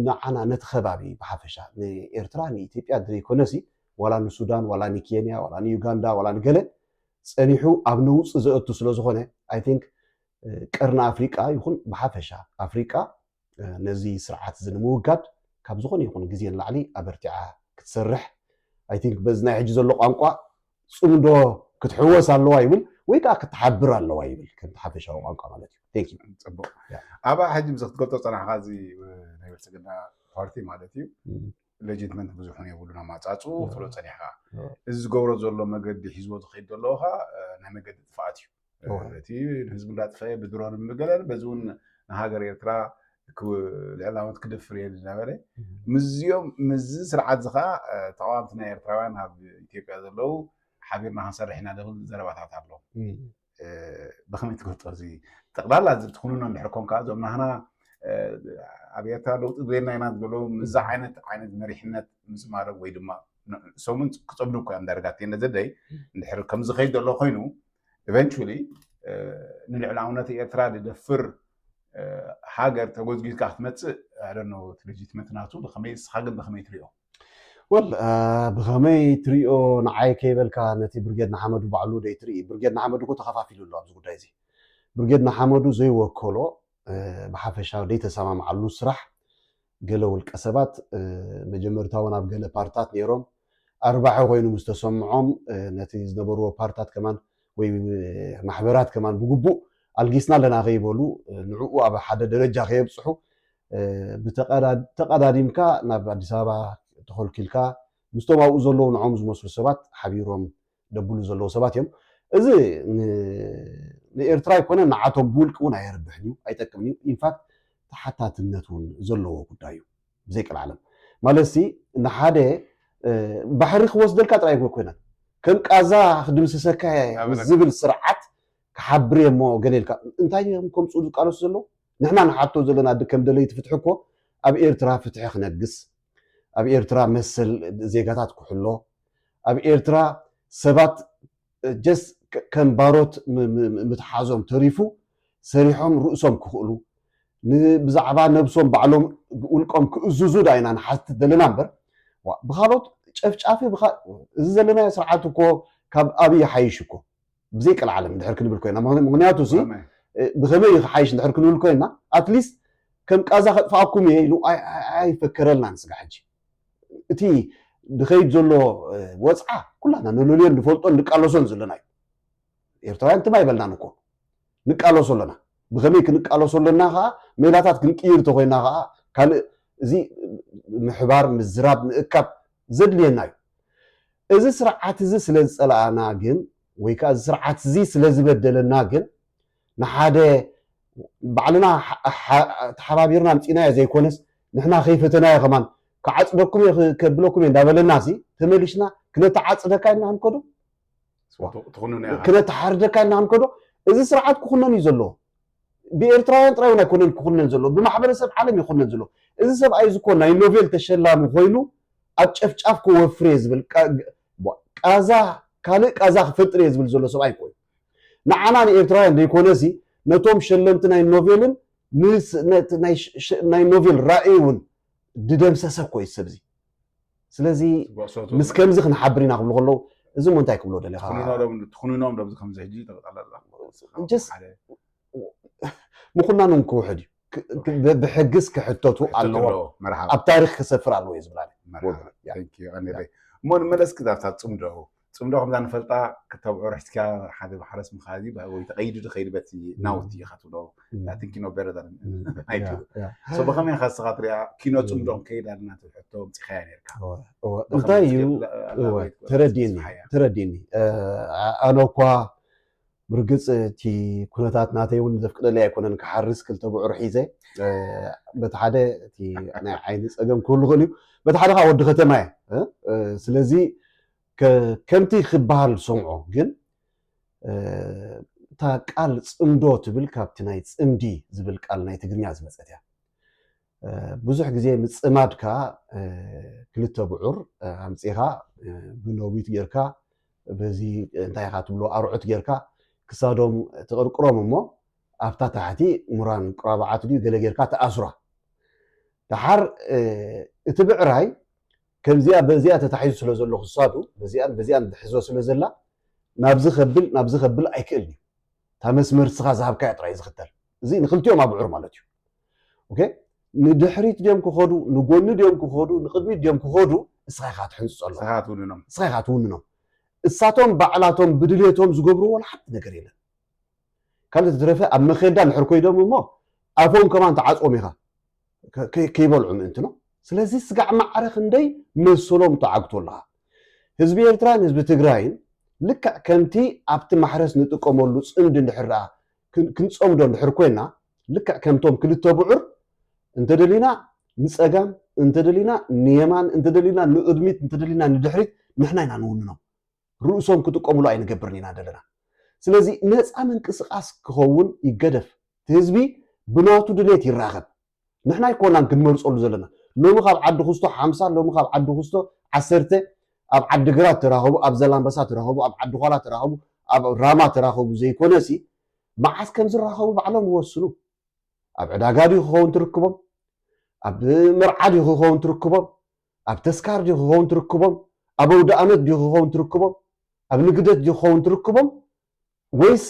ንዓና ነቲ ከባቢ ብሓፈሻ ንኤርትራ ንኢትዮጵያ ዘይኮነሲ ዋላ ንሱዳን ዋላ ንኬንያ ዋላ ንዩጋንዳ ዋላ ንገለ ፀኒሑ ኣብ ነውፅእ ዘእቱ ስለዝኾነ ኣይ ቲንክ ቀርኒ ኣፍሪቃ ይኹን ብሓፈሻ ኣፍሪቃ ነዚ ስርዓት እዚ ንምውጋድ ካብ ዝኾነ ይኹን ግዜ ንላዕሊ ኣበርቲዓ ክትሰርሕ ኣይ ቲንክ በዚ ናይ ሕጂ ዘሎ ቋንቋ ፅምዶ ክትሕወስ ኣለዋ ይብል ወይ ከዓ ክትሓብር ኣለዋ ይብል ከም ሓፈሻዊ ቋንቋ ማለት እዩ ፅቡቅ ኣባ ሕጂ ምስ ክትገልፆ ፀናሕካ እዚ ናይ ብልፅግና ፓርቲ ማለት እዩ ሌጂትመንት ብዙሕ የብሉና ማፃፁ ፍሎ ፀኒሕካ እዚ ዝገብሮ ዘሎ መገዲ ሒዝቦ ዝኸይድ ዘለዎካ ናይ መገዲ ጥፋኣት እዩ እቲ ህዝቢ እንዳጥፈየ ብድሮን ምግለን በዚ እውን ንሃገር ኤርትራ ልዕላዊት ክደፍር እየ ዝነበረ ምዝኦም ምዝ ስርዓት እዚ ከዓ ተቃዋምቲ ናይ ኤርትራውያን ኣብ ኢትዮጵያ ዘለው ሓቢርና ክንሰርሕ ኢና ዝብል ዘረባታት ኣሎ ብከመይ ትገልፆ እዚ ጠቅላላ ትኩንኖ እንድሕር ኮንካ እዞም ናህና ኣብ ኤርትራ ለውጢ ዘየልና ኢና ዝብሉ ምዛ ዓይነት መሪሕነት ምስ ማድረግ ወይ ድማ ሰሙን ክፀምዱ እኳ እንዳርጋት እየ ነዘደይ እንድሕር ከምዚ ከይድ ዘሎ ኮይኑ ኢቨንቹሊ ንልዕላውነት ኤርትራ ዝደፍር ሃገር ተጎዝጊዝካ ክትመፅእ ኣደኖ ሌጂትመንት ናቱ ብከመይ ስኻ ግን ብከመይ ትሪኦ ወል ብከመይ ትሪኦ ንዓይ ከይበልካ ነቲ ብርጌድ ንሓመዱ ባዕሉ ደይ ትርኢ ብርጌድ ንሓመዱ እኮ ተኸፋፊሉ ኣሎ ኣብዚ ጉዳይ እዚ ብርጌድ ንሓመዱ ዘይወከሎ ብሓፈሻ ደይ ተሰማምዓሉ ስራሕ ገለ ውልቀ ሰባት መጀመርታውን ኣብ ገለ ፓርታት ነይሮም ኣርባዕ ኮይኑ ምስ ተሰምዖም ነቲ ዝነበርዎ ፓርታት ከማን ወይ ማሕበራት ከማን ብግቡእ ኣልጊስና ኣለና ከይበሉ ንዕኡ ኣብ ሓደ ደረጃ ከየብፅሑ ብተቀዳዲምካ ናብ ኣዲስ ኣበባ ተኸልኪልካ ምስቶም ኣብኡ ዘለዉ ንዖም ዝመስሉ ሰባት ሓቢሮም ደብሉ ዘለዉ ሰባት እዮም እዚ ንኤርትራ ይኮነ ንዓቶም ብውልቂ እውን ኣይርብሕን እዩ ኣይጠቅምን እዩ ኢንፋክት ተሓታትነት እውን ዘለዎ ጉዳይ እዩ ብዘይቅል ዓለም ማለት ንሓደ ባሕሪ ክወስደልካ ጥራይ ኮይነን ከም ቃዛ ክድምስሰካ ዝብል ስርዓት ክሓብር እሞ ገሌልካ እንታይ ከምፅኡ ዝቃለሱ ዘለዉ ንሕና ንሓቶ ዘለና ከም ደለይቲ ፍትሒ እኮ ኣብ ኤርትራ ፍትሒ ክነግስ ኣብ ኤርትራ መሰል ዜጋታት ክሕሎ ኣብ ኤርትራ ሰባት ጀስ ከም ባሮት ምትሓዞም ተሪፉ ሰሪሖም ርእሶም ክኽእሉ ብዛዕባ ነብሶም ባዕሎም ውልቆም ክእዝዙ ዳይና ንሓትት ዘለና እምበር ብካልኦት ጨፍጫፊ እዚ ዘለና ስርዓት እኮ ካብ ኣብይ ሓይሽ እኮ ብዘይቅል ዓለም እንድሕር ክንብል ኮይና ምክንያቱ ብከመይ ክሓይሽ እንድሕር ክንብል ኮይና ኣትሊስት ከም ቃዛ ከጥፋኣኩም እየ ኢሉ ኣይፈከረልና ንስጋ ሕጂ እቲ ድኸይድ ዘሎ ወፅዓ ኩላና ንልልዮን ንፈልጦን ንቃለሶን ዘለና እዩ ኤርትራውያን እንትማ ይበልናን እኮ ንቃለሶ ኣለና ብከመይ ክንቃለሶ ኣለና ከዓ ሜላታት ክንቅይር ተኮይና ከዓ ካልእ እዚ ምሕባር ምዝራብ ምእካብ ዘድልየና እዩ እዚ ስርዓት እዚ ስለ ዝፀላኣና ግን ወይ ከዓ እዚ ስርዓት እዚ ስለ ዝበደለና ግን ንሓደ ባዕልና ተሓባቢርና ምፂናዮ ዘይኮነስ ንሕና ከይፈተናዮ ከማን ክዓፅደኩም ከብለኩም እንዳበለና ተመሊሽና ክነተዓፅደካ ኢና ንከዶ ክነተሓርደካ ኢና ንከዶ እዚ ስርዓት ክኩነን እዩ ዘለዎ ብኤርትራውያን ጥራይ እውን ኣይኮነን ክኩነን ዘሎ ብማሕበረሰብ ዓለም ይኩነን ዘሎ እዚ ሰብኣይ እዚ ኮ ናይ ኖቤል ተሸላሚ ኮይኑ ኣብ ጨፍጫፍ ክወፍር እየ ዝብል ቃዛ ካልእ ቃዛ ክፈጥር እየ ዝብል ዘሎ ሰብኣይ ኮይኑ ንዓና ንኤርትራውያን ዘይኮነ ነቶም ሸለምቲ ናይ ኖቤልን ናይ ኖቤል ራእይ እውን ድደምሰሰ ኮ እዩ ሰብ ስለዚ ምስ ከምዚ ክንሓብር ኢና ክብሉ ከለዉ እዚ ሞ እንታይ ክብሎ ደለካ ትኩንኖም ዶም ከምዚ ሕጂ ተቐጣለላ ምኩናኑ ክውሕድ እዩ ብሕግስ ክሕተቱ ኣለዎ ኣብ ታሪክ ክሰፍር ኣለዎ እዩ ዝብላ እሞ ንመለስ ክዛብታ ፅምዶ ፅምዶ ከምዛ ንፈልጣ ክተብዑ ርሕትካ ሓደ ማሕረስ ምኻዚ ወይ ተቀይዱ ድኸይድ በቲ ናውቲ ኢኻ ትብሎ ቲንኪኖ በረዳ ብከመይ ኢኻ ንስኻ ትሪኣ ኪኖ ፅምዶም ከይድ ኣለና ትሕቶ ምፅኻያ ነርካ እንታይ እዩ ተረዲኒ ኣነ እኳ ብርግፅ እቲ ኩነታት ናተይ እውን ዘፍቅደለይ ኣይኮነን ክሓርስ ክልተ ብዑር ሒዘ በቲ ሓደ እቲ ናይ ዓይኒ ፀገም ክህሉ ክእል እዩ በቲ ሓደ ከዓ ወዲ ከተማ እየ ስለዚ ከምቲ ክበሃል ሰምዖ ግን እታ ቃል ፅምዶ ትብል ካብቲ ናይ ፅምዲ ዝብል ቃል ናይ ትግርኛ ዝመፀት እያ ብዙሕ ግዜ ምፅማድካ ክልተ ብዑር ኣምፂኻ ብነዊት ጌርካ በዚ እንታይ ኢኻ ትብሎ ኣርዑት ጌርካ ክሳዶም ተቅርቅሮም እሞ ኣብታ ታሕቲ ሙራን ቁራባዓት ድዩ ገለ ጌርካ ተኣስራ ድሓር እቲ ብዕራይ ከምዚኣ በዚኣ ተታሒዙ ስለ ዘሎ ክሳዱ በዚኣን ዝሕዞ ስለ ዘላ ናብዚ ከብል ኣይክእልን እዩ እታ መስመር ስኻ ዝሃብካዮ ጥራይ ዝኽተል እዚ ንክልቲኦም ኣብ ብዑር ማለት እዩ ኦኬ ንድሕሪት ድዮም ክኸዱ ንጎኒ ድዮም ክኸዱ ንቅድሚት ድዮም ክኸዱ እስኻ ኢኻ ትሕንፅፅ ኣሎ እስኻ ኢኻ ትውንኖም እሳቶም ባዕላቶም ብድሌቶም ዝገብርዎ ሓንቲ ነገር የለን ካልእ ተረፈ ኣብ መኼዳ ንሕር ኮይዶም እሞ ኣፎም ከማን ተዓፅኦም ኢኻ ከይበልዑ ምእንቲ ነው ስለዚ ስጋዕ ማዕረ ክንደይ መሰሎም ተዓግቶ ኣለካ ህዝቢ ኤርትራን ህዝቢ ትግራይን ልክዕ ከምቲ ኣብቲ ማሕረስ ንጥቀመሉ ፅምዲ እንድሕር ደኣ ክንፀምዶ እንድሕር ኮይና ልክዕ ከምቶም ክልተ ብዑር እንተደሊና ንፀጋም እንተደሊና ንየማን እንተደሊና ንቅድሚት እንተደሊና ንድሕሪት ንሕና ኢና ንውንኖም ርእሶም ክጥቀምሉ ኣይንገብርን ኢና ዘለና ስለዚ ነፃ ምንቅስቃስ ክኸውን ይገደፍ ህዝቢ ብናቱ ድሌት ይራኸብ ንሕና ይኮናን ክንመርፀሉ ዘለና ሎሚ ካብ ዓዲ ክስቶ 50 ሎሚ ካብ ዓዲ ክስቶ 10 ኣብ ዓዲ ግራት ተራኸቡ ኣብ ዘላንበሳ ተራኸቡ ኣብ ዓዲ ኋላ ተራኸቡ ኣብ ራማ ተራኸቡ ዘይኮነሲ መዓስ ከም ዝራኸቡ ባዕሎም ይወስኑ ኣብ ዕዳጋ ድዩ ክኸውን ትርክቦም ኣብ መርዓ ድዩ ክኸውን ትርክቦም ኣብ ተስካር ድዩ ክኸውን ትርክቦም ኣብ ኣውዳኣመት ድዩ ክኸውን ትርክቦም ኣብ ንግደት ድዩ ክኸውን ትርክቦም ወይስ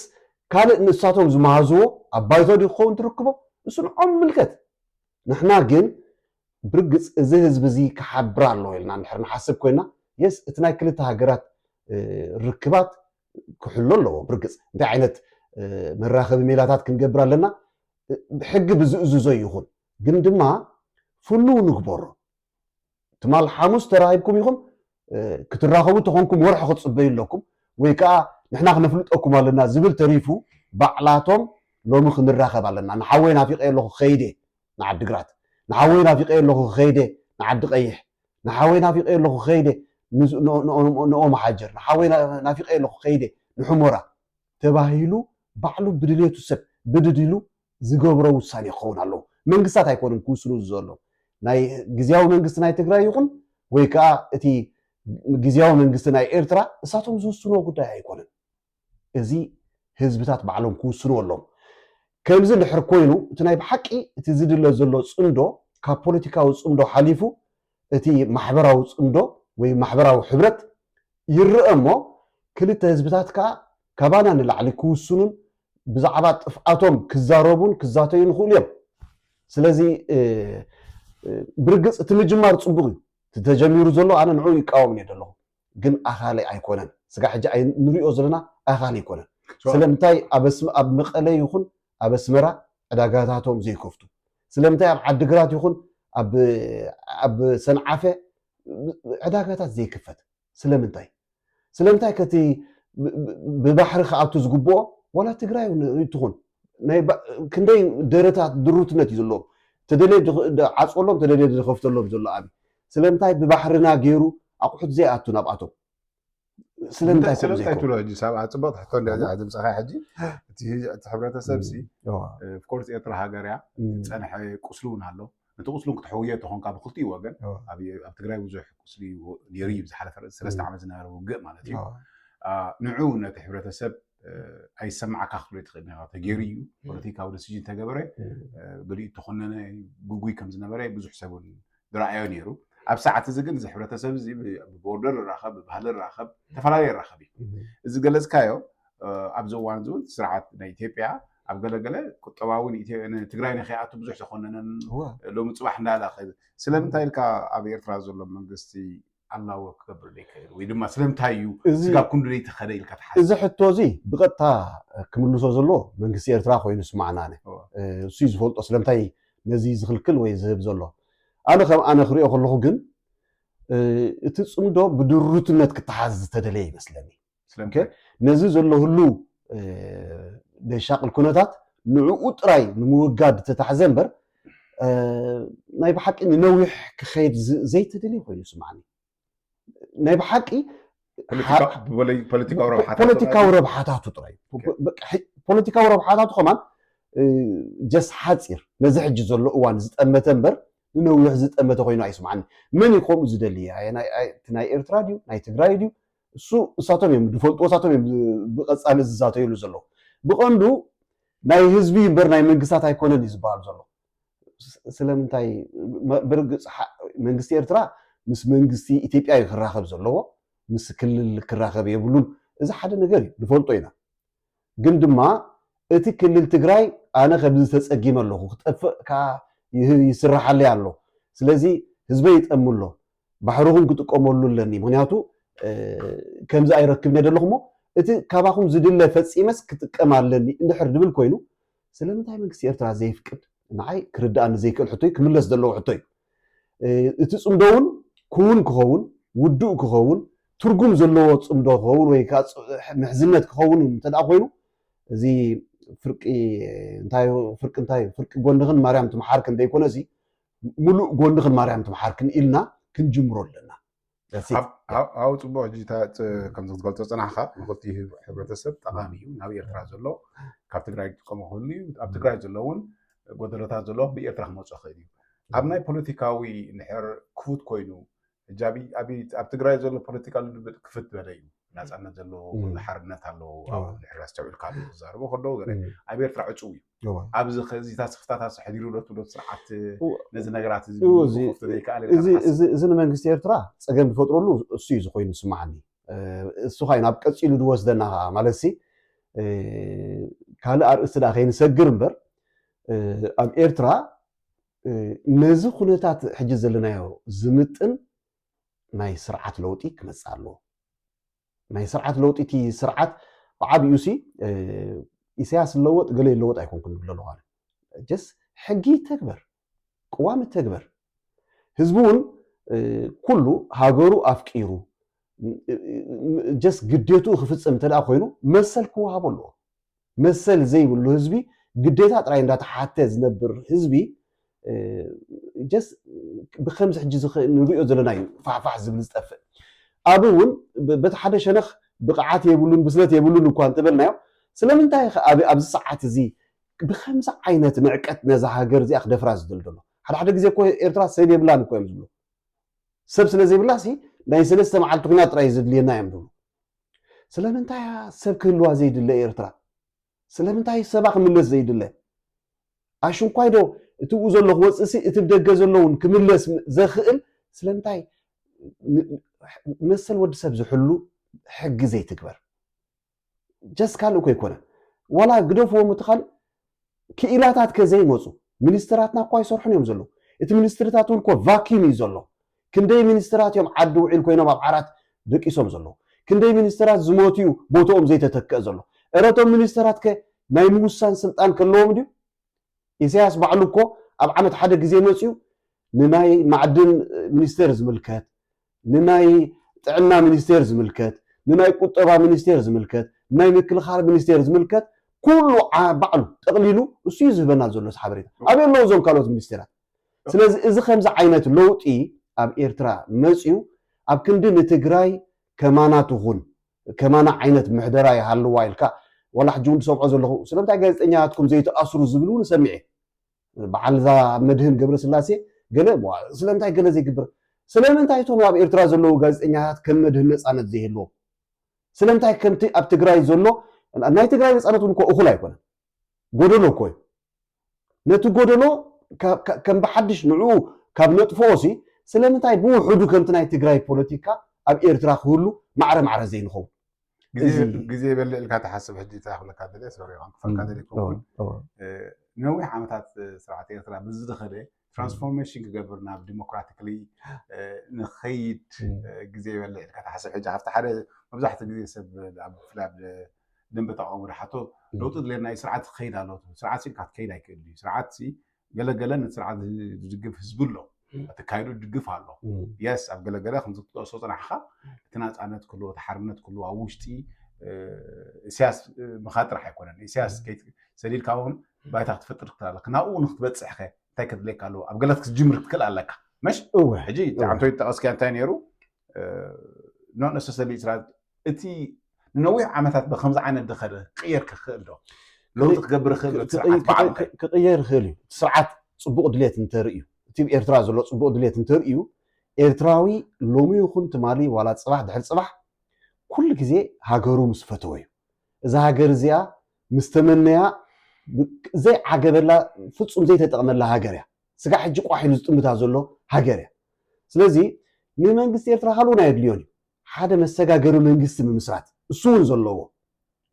ካልእ ንሳቶም ዝመሃዝዎ ኣብ ባይቶ ድዩ ክኸውን ትርክቦም እሱ ንዖም ምልከት ንሕና ግን ብርግፅ እዚ ህዝቢ እዚ ክሓብር ኣለዎ ኢልና ንድሕር ንሓስብ ኮይና የስ እቲ ናይ ክልተ ሃገራት ርክባት كحلو له برقص انت عينت مراخب ميلاتات كنقبر لنا بحق بزؤزو زي يخون قن دما فلو نكبر تمال حاموس تراهيبكم يخون كتراخبو تخونكم ورح ختصبين لكم ويكا نحنا خنفلطكم لنا زبل تريفو بعلاتهم لو مخ نراخب لنا نحوينا في قيل له خيدي نعد قرات نحوينا في قيل له خيدي نعد قيح نحوينا في قيل له خيدي نقوم حجر نحوينا في قيل له خيدي نحمرا تباهيلو بعلو بدليتو سب بدديلو زغبرو وساني خون الله منغسات ايكونن كوسلو زولو ناي غزياو منغست ناي تግራይ ይኹን ወይ ከዓ እቲ غزياو መንግስት ናይ ኤርትራ እሳቶም ዝውስኖ ጉዳይ አይኮነን እዚ ህዝብታት ባዕሎም ክውስኑ ኣለዎም ከምዚ ድሕር ኮይኑ እቲ ናይ ብሓቂ እቲ ዝድለ ዘሎ ጽምዶ ካብ ፖለቲካዊ ጽምዶ ሓሊፉ እቲ ማሕበራዊ ጽምዶ ወይ ማሕበራዊ ሕብረት ይርአሞ ክልተ ህዝብታት ከዓ ካባና ንላዕሊ ክውስኑን ብዛዕባ ጥፍኣቶም ክዛረቡን ክዛተዩን ይኽእሉ እዮም ስለዚ ብርግጽ እቲ ምጅማር ጽቡቕ እዩ ተጀሚሩ ዘሎ ኣነ ንዑ ይቃወምን እየ ዘለኹ ግን ኣኻሊ ኣይኮነን ስጋ ሕጂ ንሪኦ ዘለና ኣኻሊ ኣይኮነን ስለምንታይ ኣብ መቐለ ይኹን ኣብ ኣስመራ ዕዳጋታቶም ዘይከፍቱ ስለምንታይ ኣብ ዓዲግራት ይኹን ኣብ ሰንዓፈ ዕዳጋታት ዘይክፈት ስለምንታይ ከቲ ብባሕሪ ከኣቱ ዝግብኦ ወላ ትግራይ ይትኹን ናይ ክንደይ ደረታት ድሩትነት እዩ ዘለዎም ተደለየ ዓፅሎም ተደለየ ዝኸፍተሎም ዘሎ ኣብ ስለምንታይ ብባሕርና ገይሩ ኣቑሑት ዘይኣቱ ናብኣቶም ስለምንታይ ትብሎ ሕጂ ሰብኣ ፅቡቅ ትሕቶ ድምፅኻ ሕጂ እቲ ሕብረተሰብ ሲ ፍኮርስ ኤርትራ ሃገር እያ ፀንሐ ቁስሊ እውን ኣሎ ነቲ ቁስሉ ክትሕውዮ ተኾንካ ብክልቲኡ ወገን ኣብ ትግራይ ብዙሕ ቁስሊ ነይሩ እዩ ዝሓለፈ 3 ዓመት ዝነበረ ውግእ ማለት እዩ ንዑ ነቲ ሕብረተሰብ ኣይሰማዓካ ክትብሎ ትኽእል ተገይሩ እዩ ፖለቲካዊ ዲሲዥን ተገበረ ገሊኡ ተኾነነ ጉጉይ ከም ዝነበረ ብዙሕ ሰብ ዝረኣዮ ነይሩ ኣብ ሰዓት እዚ ግን ሕብረተሰብ እዚ ብቦርደር ራኸብ ብባህሊ ራኸብ ተፈላለየ ራኸብ እዩ እዚ ገለጽካዮ ኣብዚ እዋን ዝውን ስርዓት ናይ ኢትዮጵያ ኣብ ገለገለ ቁጠባውን ትግራይ ንኸይኣቱ ብዙሕ ተኾነነን ሎሚ ፅባሕ እንዳላኸ ስለምንታይ ኢልካ ኣብ ኤርትራ ዘሎ መንግስቲ ኣላዎ ክገብር ዘይክእል ወይ ድማ ስለምንታይ እዩ ስጋብ ክንደይ ተኸደ ኢልካ ትሓስብ እዚ ሕቶ እዚ ብቐጥታ ክምልሶ ዘሎ መንግስቲ ኤርትራ ኮይኑ ስማዕናነ እሱ ዝፈልጦ ስለምንታይ ነዚ ዝኽልክል ወይ ዝህብ ዘሎ ኣነ ክሪኦ ከለኹ ግን እቲ ጽምዶ ብድሩትነት ክትሓዝ ዝተደለየ ይመስለኒ ነዚ ዘሎ ህሉ ደሻቅል ኩነታት ንዕኡ ጥራይ ንምውጋድ ተታሕዘ እምበር ናይ ብሓቂ ንነዊሕ ክኸይድ ዘይተደለየ ኮይኑ ይስማዓኒ ናይ ብሓቂ ፖለቲካዊ ረብሓታቱ ጥራይ ፖለቲካዊ ረብሓታቱ ከማን ጀስ ሓፂር ነዚ ሕጂ ዘሎ እዋን ዝጠመተ እምበር ንነዊሕ ዝጠመተ ኮይኑ ኣይስማዓኒ መን ይቆም ዝደልየ ናይ ኤርትራ ድዩ ናይ ትግራይ ድዩ እሳቶም እዮም ዝፈልጥዎ እሳቶም እዮም ብቐፃሊ ዝዛተይሉ ዘለዉ ብቐንዱ ናይ ህዝቢ እምበር ናይ መንግስታት ኣይኮነን እዩ ዝበሃል ዘሎ ስለምንታይ ብርግፅ መንግስቲ ኤርትራ ምስ መንግስቲ ኢትዮጵያ እዩ ክራኸብ ዘለዎ ምስ ክልል ክራኸብ የብሉን እዚ ሓደ ነገር እዩ ንፈልጦ ኢና ግን ድማ እቲ ክልል ትግራይ ኣነ ከምዚ ተፀጊመ ኣለኹ ክጠፍእ ከዓ ይስራሓለይ ኣሎ ስለዚ ህዝበይ ይጠምሎ ባሕርኹም ክጥቀመሉ ኣለኒ ምክንያቱ ከምዚ ኣይረክብኒ ዘለኹሞ እቲ ካባኹም ዝድለ ፈፂመስ ክጥቀም ኣለኒ እንድሕር ድብል ኮይኑ ስለምንታይ መንግስቲ ኤርትራ ዘይፍቅድ ንዓይ ክርዳእኒ ዘይክእል ሕቶ ክምለስ ዘለዎ ሕቶ እዩ እቲ ፅምዶ እውን ክውን ክኸውን ውዱእ ክኸውን ትርጉም ዘለዎ ፅምዶ ክኸውን ወይ ከዓ ምሕዝነት ክኸውን እንተደኣ ኮይኑ እዚ ፍርቂ ጎንድኽን ማርያም ትመሓርክን እንደይኮነ እዚ ሙሉእ ጎንድኽን ማርያም ትመሓርክን ኢልና ክንጅምሮ ኣለና ኣብኡ ፅቡቅ ሕጂ ከምዚ ክትገልፆ ፅናሕካ ንክልቲ ሕብረተሰብ ጠቃሚ እዩ ናብ ኤርትራ ዘሎ ካብ ትግራይ ክጥቀሙ ክህሉ እዩ ኣብ ትግራይ ዘሎ እውን ጎደሎታት ዘሎ ብኤርትራ ክመፁ ክእል እዩ ኣብ ናይ ፖለቲካዊ ንሕር ክፉት ኮይኑ ሕጂ ኣብ ትግራይ ዘሎ ፖለቲካ ክፍት በለ እዩ ናፃነት ዘለዎ ሓርነት ኣለዎ ኣብ ንሕር ኣስተውዒልካ ዝዛረቡ ከለዉ ኣብ ኤርትራ ዕፁው እዩ ኣብዚ ከዚታት ስክፍታታት ሕዲሩ ዶ ስርዓት ነዚ ነገራት እዚ ንመንግስቲ ኤርትራ ፀገም ዝፈጥረሉ እሱ እዩ ዝኮይኑ ዝስማዓኒ እሱ ኮይኑ ኣብ ቀፂሉ ዝወስደና ማለት ካልእ ኣርእስቲ ዳ ከይንሰግር እምበር ኣብ ኤርትራ ነዚ ኩነታት ሕጂ ዘለናዮ ዝምጥን ናይ ስርዓት ለውጢ ክመፅእ ኣለዎ ናይ ስርዓት ለውጢቲ ስርዓት ብዓብዩሲ ኢሳያስ ለወጥ ገለ ለወጥ ኣይኮንኩን ብለሎ ኋላ ጀስ ሕጊ ተግበር ቅዋም ተግበር ህዝቡን ኩሉ ሃገሩ አፍቂሩ ጀስ ግዴቱ ክፍጽም ተዳ ኮይኑ መሰል ክወሃቦ ኣሎ መሰል ዘይብሉ ህዝቢ ግዴታ ጥራይ እንዳተሓተ ዝነብር ህዝቢ ጀስ ብከምዚ ሕጂ ንሪኦ ዘለና እዩ ፋሕፋሕ ዝብል ዝጠፍእ ኣብ እውን በቲ ሓደ ሸነኽ ብቕዓት የብሉን ብስለት የብሉን እኳ እንትበልናዮ ስለምንታይ ኣብዚ ሰዓት እዚ ብከምዚ ዓይነት ንዕቀት ነዛ ሃገር እዚኣ ክደፍራ ዝደል ዘሎ ሓደ ግዜ እኮ ኤርትራ ሰብ የብላን እኮ እዮም ዝብሉ ሰብ ስለ ዘይብላ ሲ ናይ ሰለስተ መዓልቲ ኩናት ጥራይ ዘድልየና እዮም ዝብሉ ስለምንታይ ሰብ ክህልዋ ዘይድለ ኤርትራ ስለምንታይ ሰባ ክምለስ ዘይድለ ኣሽንኳይ ዶ እትኡ ዘሎ ክወፅሲ እቲ ብደገ ዘለውን ክምለስ ዘኽእል ስለምንታይ መሰል ወዲ ሰብ ዝሕሉ ሕጊ ዘይትግበር ጀስ ካልእ እኮ ይኮነ ዋላ ግደፍዎም እትኻል ክኢላታት ከዘይመፁ ሚኒስትራትና እኳ ይሰርሑን እዮም ዘሎ እቲ ሚኒስትርታት እውን እኮ ቫኪዩም እዩ ዘሎ ክንደይ ሚኒስትራት እዮም ዓዲ ውዒል ኮይኖም ኣብ ዓራት ደቂሶም ዘሎ ክንደይ ሚኒስትራት ዝሞትዩ ቦቶኦም ዘይተተክአ ዘሎ እረቶም ሚኒስትራት ከ ናይ ምውሳን ስልጣን ከለዎም ድዩ ኢሳያስ ባዕሉ እኮ ኣብ ዓመት ሓደ ግዜ መፅዩ ንናይ ማዕድን ሚኒስቴር ዝምልከት ንናይ ጥዕና ሚኒስቴር ዝምልከት ንናይ ቁጠባ ሚኒስቴር ዝምልከት ናይ ምክልኻል ሚኒስቴር ዝምልከት ኩሉ ባዕሉ ጠቕሊሉ እሱ እዩ ዝህበና ዘሎ ሓበሬታ ኣብ የለው እዞም ካልኦት ሚኒስቴራት ስለዚ እዚ ከምዚ ዓይነት ለውጢ ኣብ ኤርትራ መፅዩ ኣብ ክንዲ ንትግራይ ከማናት ይኹን ከማና ዓይነት ምሕደራ ይሃልዋ ኢልካ ወላ ሕጂ እውን ሰምዖ ዘለኹ ስለምንታይ ጋዜጠኛትኩም ዘይተኣስሩ ዝብል እውን ሰሚዐ በዓል ዛ መድህን ገብረ ስላሴ ገለ ስለምንታይ ገለ ዘይግብር ስለምንታይ እቶም ኣብ ኤርትራ ዘለዉ ጋዜጠኛታት ከም መድህን ነፃነት ዘይህልዎም ስለምንታይ ከምቲ ኣብ ትግራይ ዘሎ ናይ ትግራይ ነፃነት እውን እኮ እኹል ኣይኮነን ጎደሎ እኮ እዩ ነቲ ጎደሎ ከም ብሓድሽ ንዕኡ ካብ ነጥፍኦሲ ስለምንታይ ብውሕዱ ከምቲ ናይ ትግራይ ፖለቲካ ኣብ ኤርትራ ክህሉ ማዕረ ማዕረ ዘይንኸውን ግዜ የበልዕ ኢልካ ተሓስብ ሕጂ ተኽለካ ደለ ሰሪዖም ክፈልካ ደለይኩም ነዊሕ ዓመታት ስርዓት ኤርትራ ብዝደኸደ ትራንስፎርሜሽን ክገብር ናብ ዲሞክራቲክሊ ንኸይድ ግዜ የበልዕ ኢልካ ተሓስብ ሕጂ ካብቲ ሓደ መብዛሕትኡ ግዜ ሰብ ብፍላይ ኣብ ደንቢ ተቃውሞ ድሓቶ ለውጢ ድሌና ስርዓት ክኸይድ ኣሎ ስርዓት ኢልካ ክትከይድ ኣይክእል እዩ ስርዓት ገለገለ ነቲ ስርዓት ዝድግፍ ህዝቢ ኣሎ ተካይዱ ድግፍ ኣሎ የስ ኣብ ገለገለ ከምዚ ክትጠቕሶ ፅናሕካ እቲ ናፃነት ክህልዎ እቲ ሓርነት ክህልዎ ኣብ ውሽጢ ኢሳያስ መኻጥራሕ ኣይኮነን ኢሳያስ ሰዲድካ እውን ባይታ ክትፈጥር ትክእል ኣለካ ናብኡ ንክትበፅሕ ከ እንታይ ከድልየካ ኣለዎ ኣብ ገለት ክትጅምር ክትክእል ኣለካ መሽ ሕጂ ዓንቶይ ጠቐስክያ እንታይ ነይሩ ኖት ነሰሰሊ እቲ ንነዊሕ ዓመታት ብከምዚ ዓይነት ድኸደ ክቅየር ክኽእል ዶ ለውጢ ክገብር ክኽእል ክቅየር ክኽእል እዩ ስርዓት ፅቡቅ ድሌት እንተርእዩ እቲ ኤርትራ ዘሎ ፅቡቅ ድሌት እንተርእዩ ኤርትራዊ ሎሚ ይኹን ትማሊ ዋላ ፅባሕ ድሕሪ ፅባሕ ኩሉ ግዜ ሃገሩ ምስ ፈተወ እዩ እዛ ሃገር እዚኣ ምስ ተመነያ ዘይዓገበላ ፍፁም ዘይተጠቕመላ ሃገር እያ ስጋ ሕጂ ቋሒሉ ዝጥምታ ዘሎ ሃገር እያ ስለዚ ንመንግስቲ ኤርትራ ካልኡን ኣየድልዮን እዩ ሓደ መሰጋገሪ መንግስቲ ምምስራት እሱ እውን ዘለዎ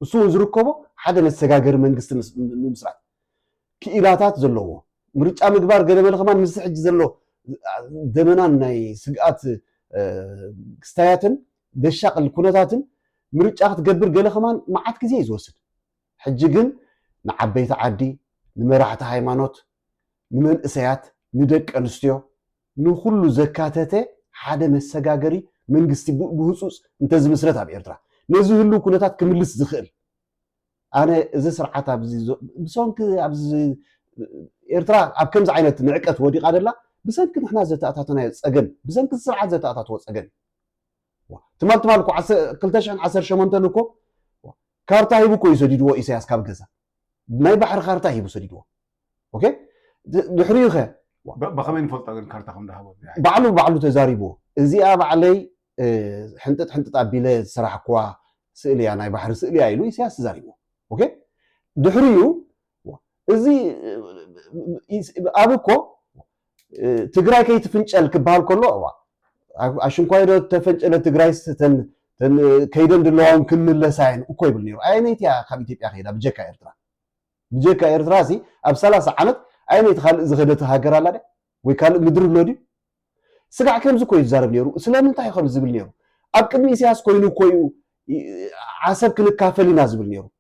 እሱ እውን ዝርከቦ ሓደ መሰጋገሪ መንግስቲ ምምስራት ክኢላታት ዘለዎ ምርጫ ምግባር ገለ መልኸማን ምስ ሕጂ ዘሎ ደመናን ናይ ስግኣት ክስታያትን ደሻቅል ኩነታትን ምርጫ ክትገብር ገለ ኸማን መዓት ግዜ እዩ ዝወስድ ሕጂ ግን ንዓበይቲ ዓዲ ንመራሕቲ ሃይማኖት ንመንእሰያት ንደቂ ኣንስትዮ ንኩሉ ዘካተተ ሓደ መሰጋገሪ መንግስቲ ብህፁፅ እንተዝምስረት ኣብ ኤርትራ ነዚ ህሉ ኩነታት ክምልስ ዝኽእል ኣነ እዚ ስርዓት ኣብዚ ብሰንኪ ኣብዚ ኤርትራ ኣብ ከምዚ ዓይነት ንዕቀት ወዲቓ ደላ ብሰንኪ ንሕና ዘተኣታተናዮ ፀገም ብሰንኪ ስርዓት ዘተኣታትዎ ፀገም ትማል እኮ 2018 እኮ ካርታ ሂቡ እኮ እዩ ሰዲድዎ ኢሳያስ ካብ ገዛ ናይ ባሕሪ ካርታ ሂቡ ሰዲድዎ ኦኬ ድሕሪኡ ኸ ብኸመይ ንፈልጦ ግን ካርታ ከም ዳሃቦ ባዕሉ ተዛሪብዎ እዚኣ ባዕለይ ሕንጥጥ ኣቢለ ዝስራሕ እኳ ስእሊ እያ ናይ ባሕሪ ስእሊ እያ ኢሉ ኢሳያስ ተዛሪብዎ ኦኬ ድሕሪኡ እዚ ኣብ እኮ ትግራይ ከይትፍንጨል ክበሃል ከሎ ኣሽንኳይዶ ተፈንጨለ ትግራይ ከይደን ድለዋውን ክንምለሳይን እኮ ይብል ነይሩ ኣይነይቲ እያ ካብ ኢትዮጵያ ከይዳ ብጀካ ኤርትራ ሲ ኣብ 30 ዓመት ኣይነይቲ ካልእ ዝኸደት ሃገር ኣላ ወይ ካልእ ምድሪ ኣሎ ድዩ ስጋዕ ከምዚ እኮ እዩ ዝዛረብ ነይሩ ስለምንታይ ከም ዝብል ነይሩ ኣብ ቅድሚ ኢሳያስ ኮይኑ እኮ እዩ عسب كنكافل ينازل نيرو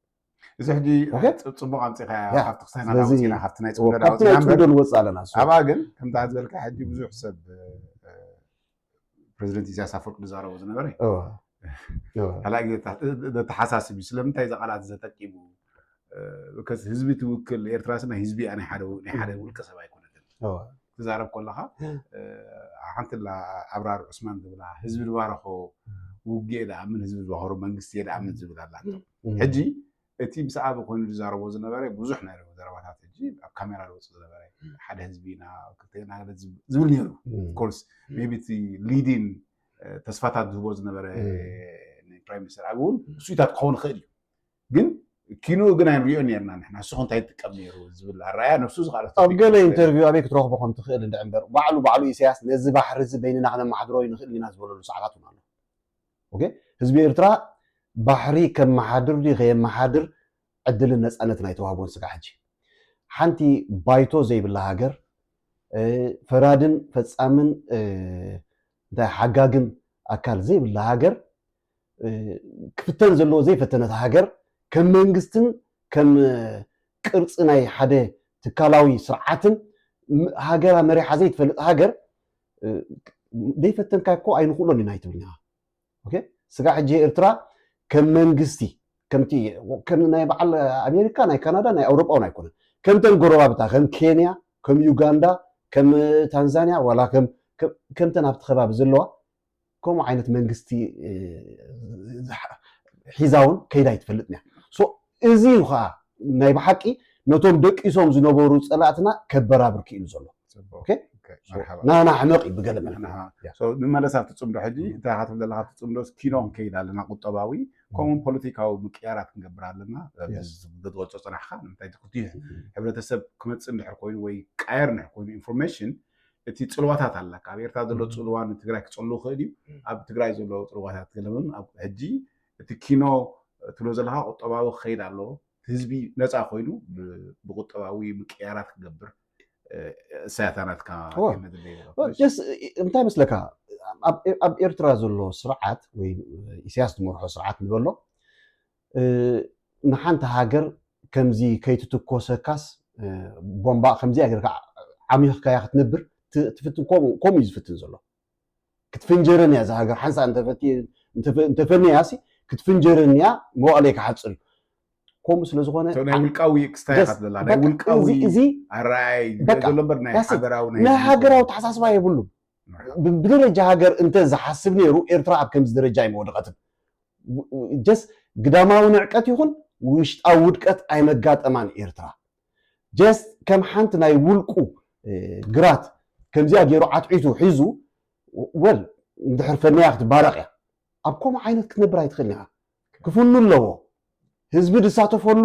إذا حدي تصبغ عن تقى حفت خسنا ناوتينا حفتنا يتصبغ ناوتينا نمبر وصل لنا أباقن كم تعز بالك حدي بزوج حسب بريزيدنت إسياس أفريقيا بزارة وزنا بري هلا جت تحساس بيسلم تايز قلعت زتكيبو بكس حزبي توكل إيرتراسنا حزبي أنا حدا والكسب يكون تزارب كلها حنت لا أبرار عثمان دبلا حزب الوارخو وجيدا من حزب الوهر منجستي دا من حزب الله حجي اتي بسعاب كون زاربو زنبري بزح نيرو زربات حجي كاميرا لو زنبري حد حزبينا كتينا زبل نيرو of course maybe the leading تصفات زبو زنبري برايم مينستر اقول سويتات كون خير جن كينو غنا ريونيرنا نحن سخون تاي تقميرو زبل الرايا نفسو زغالت طب قال انترفيو ابيك تروح بكم تخيل عند عنبر بعلو سياس نزي بحر زي بيننا احنا محضرو ينخل لنا زبلوا ساعات معنا اوكي حزب إيرترا بحري كم محاضر دي غير محاضر عدل الناس أنا تناي توهبون سكا حجي حنتي بايتو زي بالله هاجر فرادن فتسامن ده حقاقن أكل زي بالله هاجر كفتن زلو زي فتنة هاجر كم منجستن كم كرصناي حدا تكالاوي سرعتن هاجر مريحة زي تفلت هاجر دي فتن كاكو أي نقولون لنايت بينها اوكي سغا حجي إيرترا كم منغستي كمتي كم ناي بعل امريكا ناي كندا ناي اوروبا ناي كون كم تنغروبا بتا كم كينيا كم يوغندا كم تنزانيا ولا كم تنابت خباب زلوا كم عينت منغستي حيزاون كيدا يتفلطني سو ازي وخا ناي بحقي نتوم دقيسوم زنبورو صلاتنا كبرا بركي يزلو اوكي مرحبا انا حمقي بقلم انا سو نملسات تصمدو حجي انت هاتم دلها تصمدو كينون كيدالنا قطباوي كومون بوليتيكاو مقيارات نغبرالنا دغوصو صراحه انت تكتي حبرتسب كمصن دحكوين وي قاير نحكوين انفورميشن اتي صلواتات አለካ አብርታ ዘሎ ጽልዋን ትግራይ ክጽሉ ኸዲ ኣብ ትግራይ ዘሎ ጽልዋታት ገለምን ኣብ ሕጂ እቲ ኪኖ ትሎ ዘለها قطباوي ኸይድ ኣሎ ህዝቢ ነፃ ኮይኑ ብቁጠባዊ ምቅያራት ክገብር ساعتانات كمدل جس انت مثلك اب إيرترا زلو سرعات وي سياسه مرحو سرعات نبلو نحنت هاجر كمزي كيتتكوسكاس بومبا خمزي هاجر عميق كايا تنبر تفتن كوم يزفتن زلو كتفنجرن يا هاجر حنسا انت فني ياسي كتفنجرن يا مو عليك حصل كوم سلازغونه توناي ولقاوي اكستايخات دلا ناي ولقاوي ازي الراي دلمبر ناي حغراو ناي حغراو تحساسبا يبلو بدرجه هاجر انت زحسب نيرو إيرترا بكم درجه يمودقت جس قداماو نعقت يكون وشطاو ودقت اي مغاطمان إيرترا جس كم حنت ناي ولقو غرات كمزي اجيرو عطعيتو حيزو ول ندحر فنياخت بارقيا ابكم عينت كنبر يتخليها كفنو لو ህዝቢ ድሳተፈሉ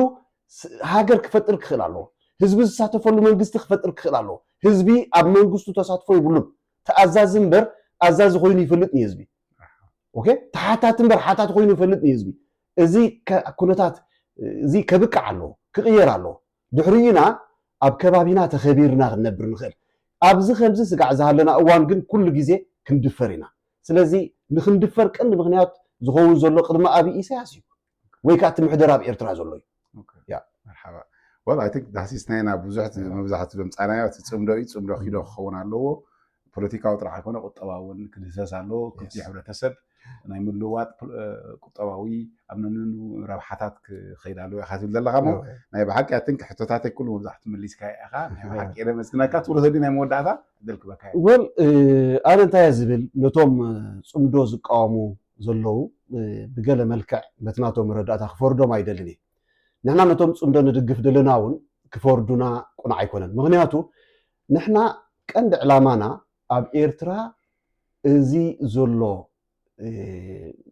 ሃገር ክፈጥር ክኽእል ኣለዎ ህዝቢ ዝሳተፈሉ መንግስቲ ክፈጥር ክኽእል ኣለዎ ህዝቢ ኣብ መንግስቱ ተሳትፎ ይብሉን ተኣዛዚ እምበር ኣዛዚ ኮይኑ ይፈልጥ ኒ ህዝቢ ኦኬ ተሓታት እምበር ሓታት ኮይኑ ይፈልጥ ኒ ህዝቢ እዚ ኩነታት እዚ ከብቅዕ ኣለዎ ክቕየር ኣለዎ ድሕሪና ኣብ ከባቢና ተኸቢርና ክንነብር ንኽእል ኣብዚ ከምዚ ስጋዕ ዝሃለና እዋን ግን ኩሉ ግዜ ክንድፈር ኢና ስለዚ ንክንድፈር ቀንዲ ምክንያት ዝኸውን ዘሎ ቅድሚ ኣብይ ኢሳያስ እዩ ويكات محدرة بإيرترا زلوي. يا مرحبا. والله I think ده سيسنا بوزحت مبزحت لهم صنايع تصمدوا خيلو خونا له بوليتيكا وطرح يكون قطباون كدساس له كنتي حبرتسب ناي ملوات قطباوي امننو ربحاتات خيدالو خاتل دلغمو ناي بحق I think حتتاتك كل مبزحت مليس كاي اخا حق انا مسكناكات ورزدينا موداتا دلك بكاي ول انا انت يزبل نتوم صمدو زقامو زلو بقال ملكع بتناتو مرداتا خفوردوم አይደልኒ نحنا نتوم صمدو ندغف دلناون كفوردونا قنا አይኮነን ምክንያቱ نحنا ቀንድ ዕላማና ኣብ ኤርትራ እዚ ዘሎ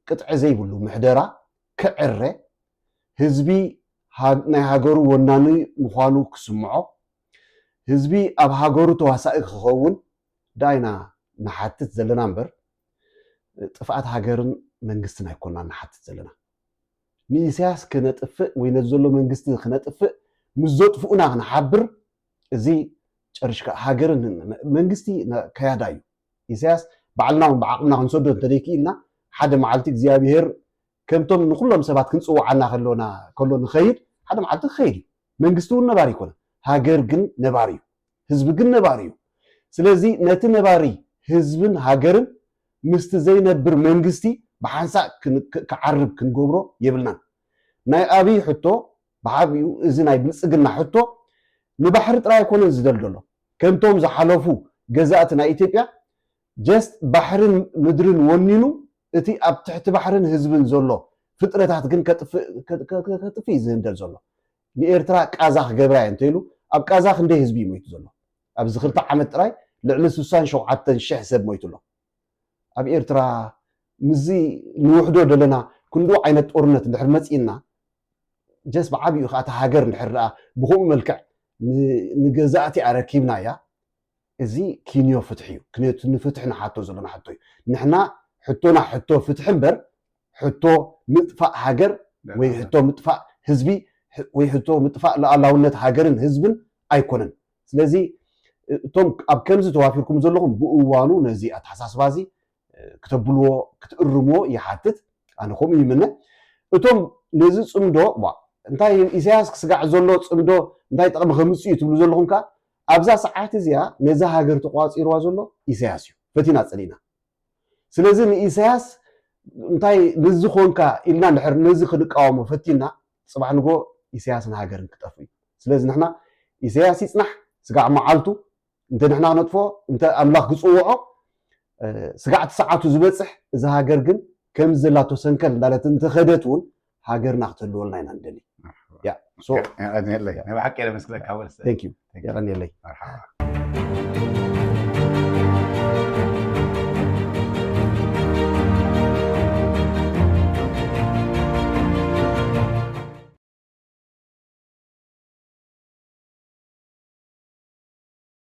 ቅጥዕ ዘይብሉ ምሕደራ ክዕረ ህዝቢ ናይ ሃገሩ ወናኒ ምዃኑ ክስምዖ ህዝቢ ኣብ ሃገሩ ተዋሳኢ ክኸውን ዳይና ንሓትት ዘለና እምበር ጥፍኣት ሃገርን መንግስትን ኣይኮንና ንሓትት ዘለና ንኢሳያስ ክነጥፍእ ወይ ነዚ ዘሎ መንግስቲ ክነጥፍእ ምስ ዘጥፍኡና ክንሓብር እዚ ጨርሽካ ሃገርን መንግስቲ ከያዳዩ ኢሳያስ ባዕልና بعقلنا ክንሰዶ እንተደይክኢልና ሓደ መዓልቲ እግዚአብሔር ከምቶም ንኩሎም ሰባት ክንጽውዓና ከሎ ንኸይድ ሓደ መዓልቲ ክኸይድ መንግስቲ እውን ነባሪ ይኮነ ሃገር ግን ነባሪ እዩ ህዝቢ ግን ነባሪ እዩ ስለዚ ነቲ ነባሪ ህዝብን ሃገርን ምስቲ ዘይነብር መንግስቲ ብሓንሳእ ክዓርብ ክንገብሮ የብልናን ናይ ኣብይ ሕቶ ብዓብዩ እዚ ናይ ብልጽግና ሕቶ ንባሕሪ ጥራይ ኣይኮነን ዝደልደሎ ከምቶም ዝሓለፉ ገዛእቲ ናይ ኢትዮጵያ ጀስት ባሕርን ምድርን ወኒኑ እቲ ኣብ ትሕቲ ባሕርን ህዝብን ዘሎ ፍጥረታት ግን ከጥፊ ዝህንደል ዘሎ ንኤርትራ ቃዛኽ ገብራ እንተይሉ ኣብ ቃዛኽ እንደ ህዝቢ ሞይቱ ዘሎ ኣብዚ 2 ዓመት ጥራይ ልዕሊ 67,000 ሰብ ሞይቱሎ ኣብ ኤርትራ ምዚ ንውሕዶ ደለና ክንዱ ዓይነት ጦርነት እንድሕር መፂና ጀስት ብዓብዩ ካታ ሃገር እንድሕር ኣ ብከምኡ መልክዕ ንገዛእቲ ኣረኪብና እያ እዚ ኪንዮ ፍትሒ እዩ ክነቱ ንፍትሒ ንሓቶ ዘለና ሕቶ እዩ ንሕና ሕቶና ሕቶ ፍትሒ እምበር ሕቶ ምጥፋእ ሃገር ወይ ሕቶ ምጥፋእ ህዝቢ ወይ ሕቶ ምጥፋእ ሉዓላውነት ሃገርን ህዝብን ኣይኮነን ስለዚ እቶም ኣብ ከምዚ ተዋፊርኩም ዘለኹም ብእዋኑ ነዚ ኣተሓሳስባዚ ክተብልዎ ክትእርምዎ ይሓትት ኣነ ከምኡ ይምነ እቶም ነዚ ጽምዶ እንታይ ኢሳያስ ክስጋዕ ዘሎ ጽምዶ እንታይ ጠቕሚ ከምፅኡ ትብሉ ዘለኹም ከ ኣብዛ ሰዓት እዚኣ ነዛ ሃገር ተቋፂርዋ ዘሎ ኢሳያስ እዩ ፈቲና ፀሊና ስለዚ ንኢሳያስ እንታይ ነዚ ኮንካ ኢልና እንድሕር ነዚ ክንቃወሞ ፈቲና ፅባሕ ንጎ ኢሳያስን ሃገርን ክጠፍ እዩ ስለዚ ንሕና ኢሳያስ ይፅናሕ ስጋዕ መዓልቱ እንተ ንሕና ክነጥፎ እንተ ኣምላኽ ክፅውዖ ስጋዕቲ ሰዓቱ ዝበፅሕ እዚ ሃገር ግን ከም ዘላቶ ሰንከል እንዳለት እንተኸደት እውን ሃገርና ክትህልወልና ኢና ንደሊ ያ ሶ እኔ ላይ ነባሐቅ ያለ መስለካ ወልስ ቴንክ ዩ ያረን የለይ مرحبا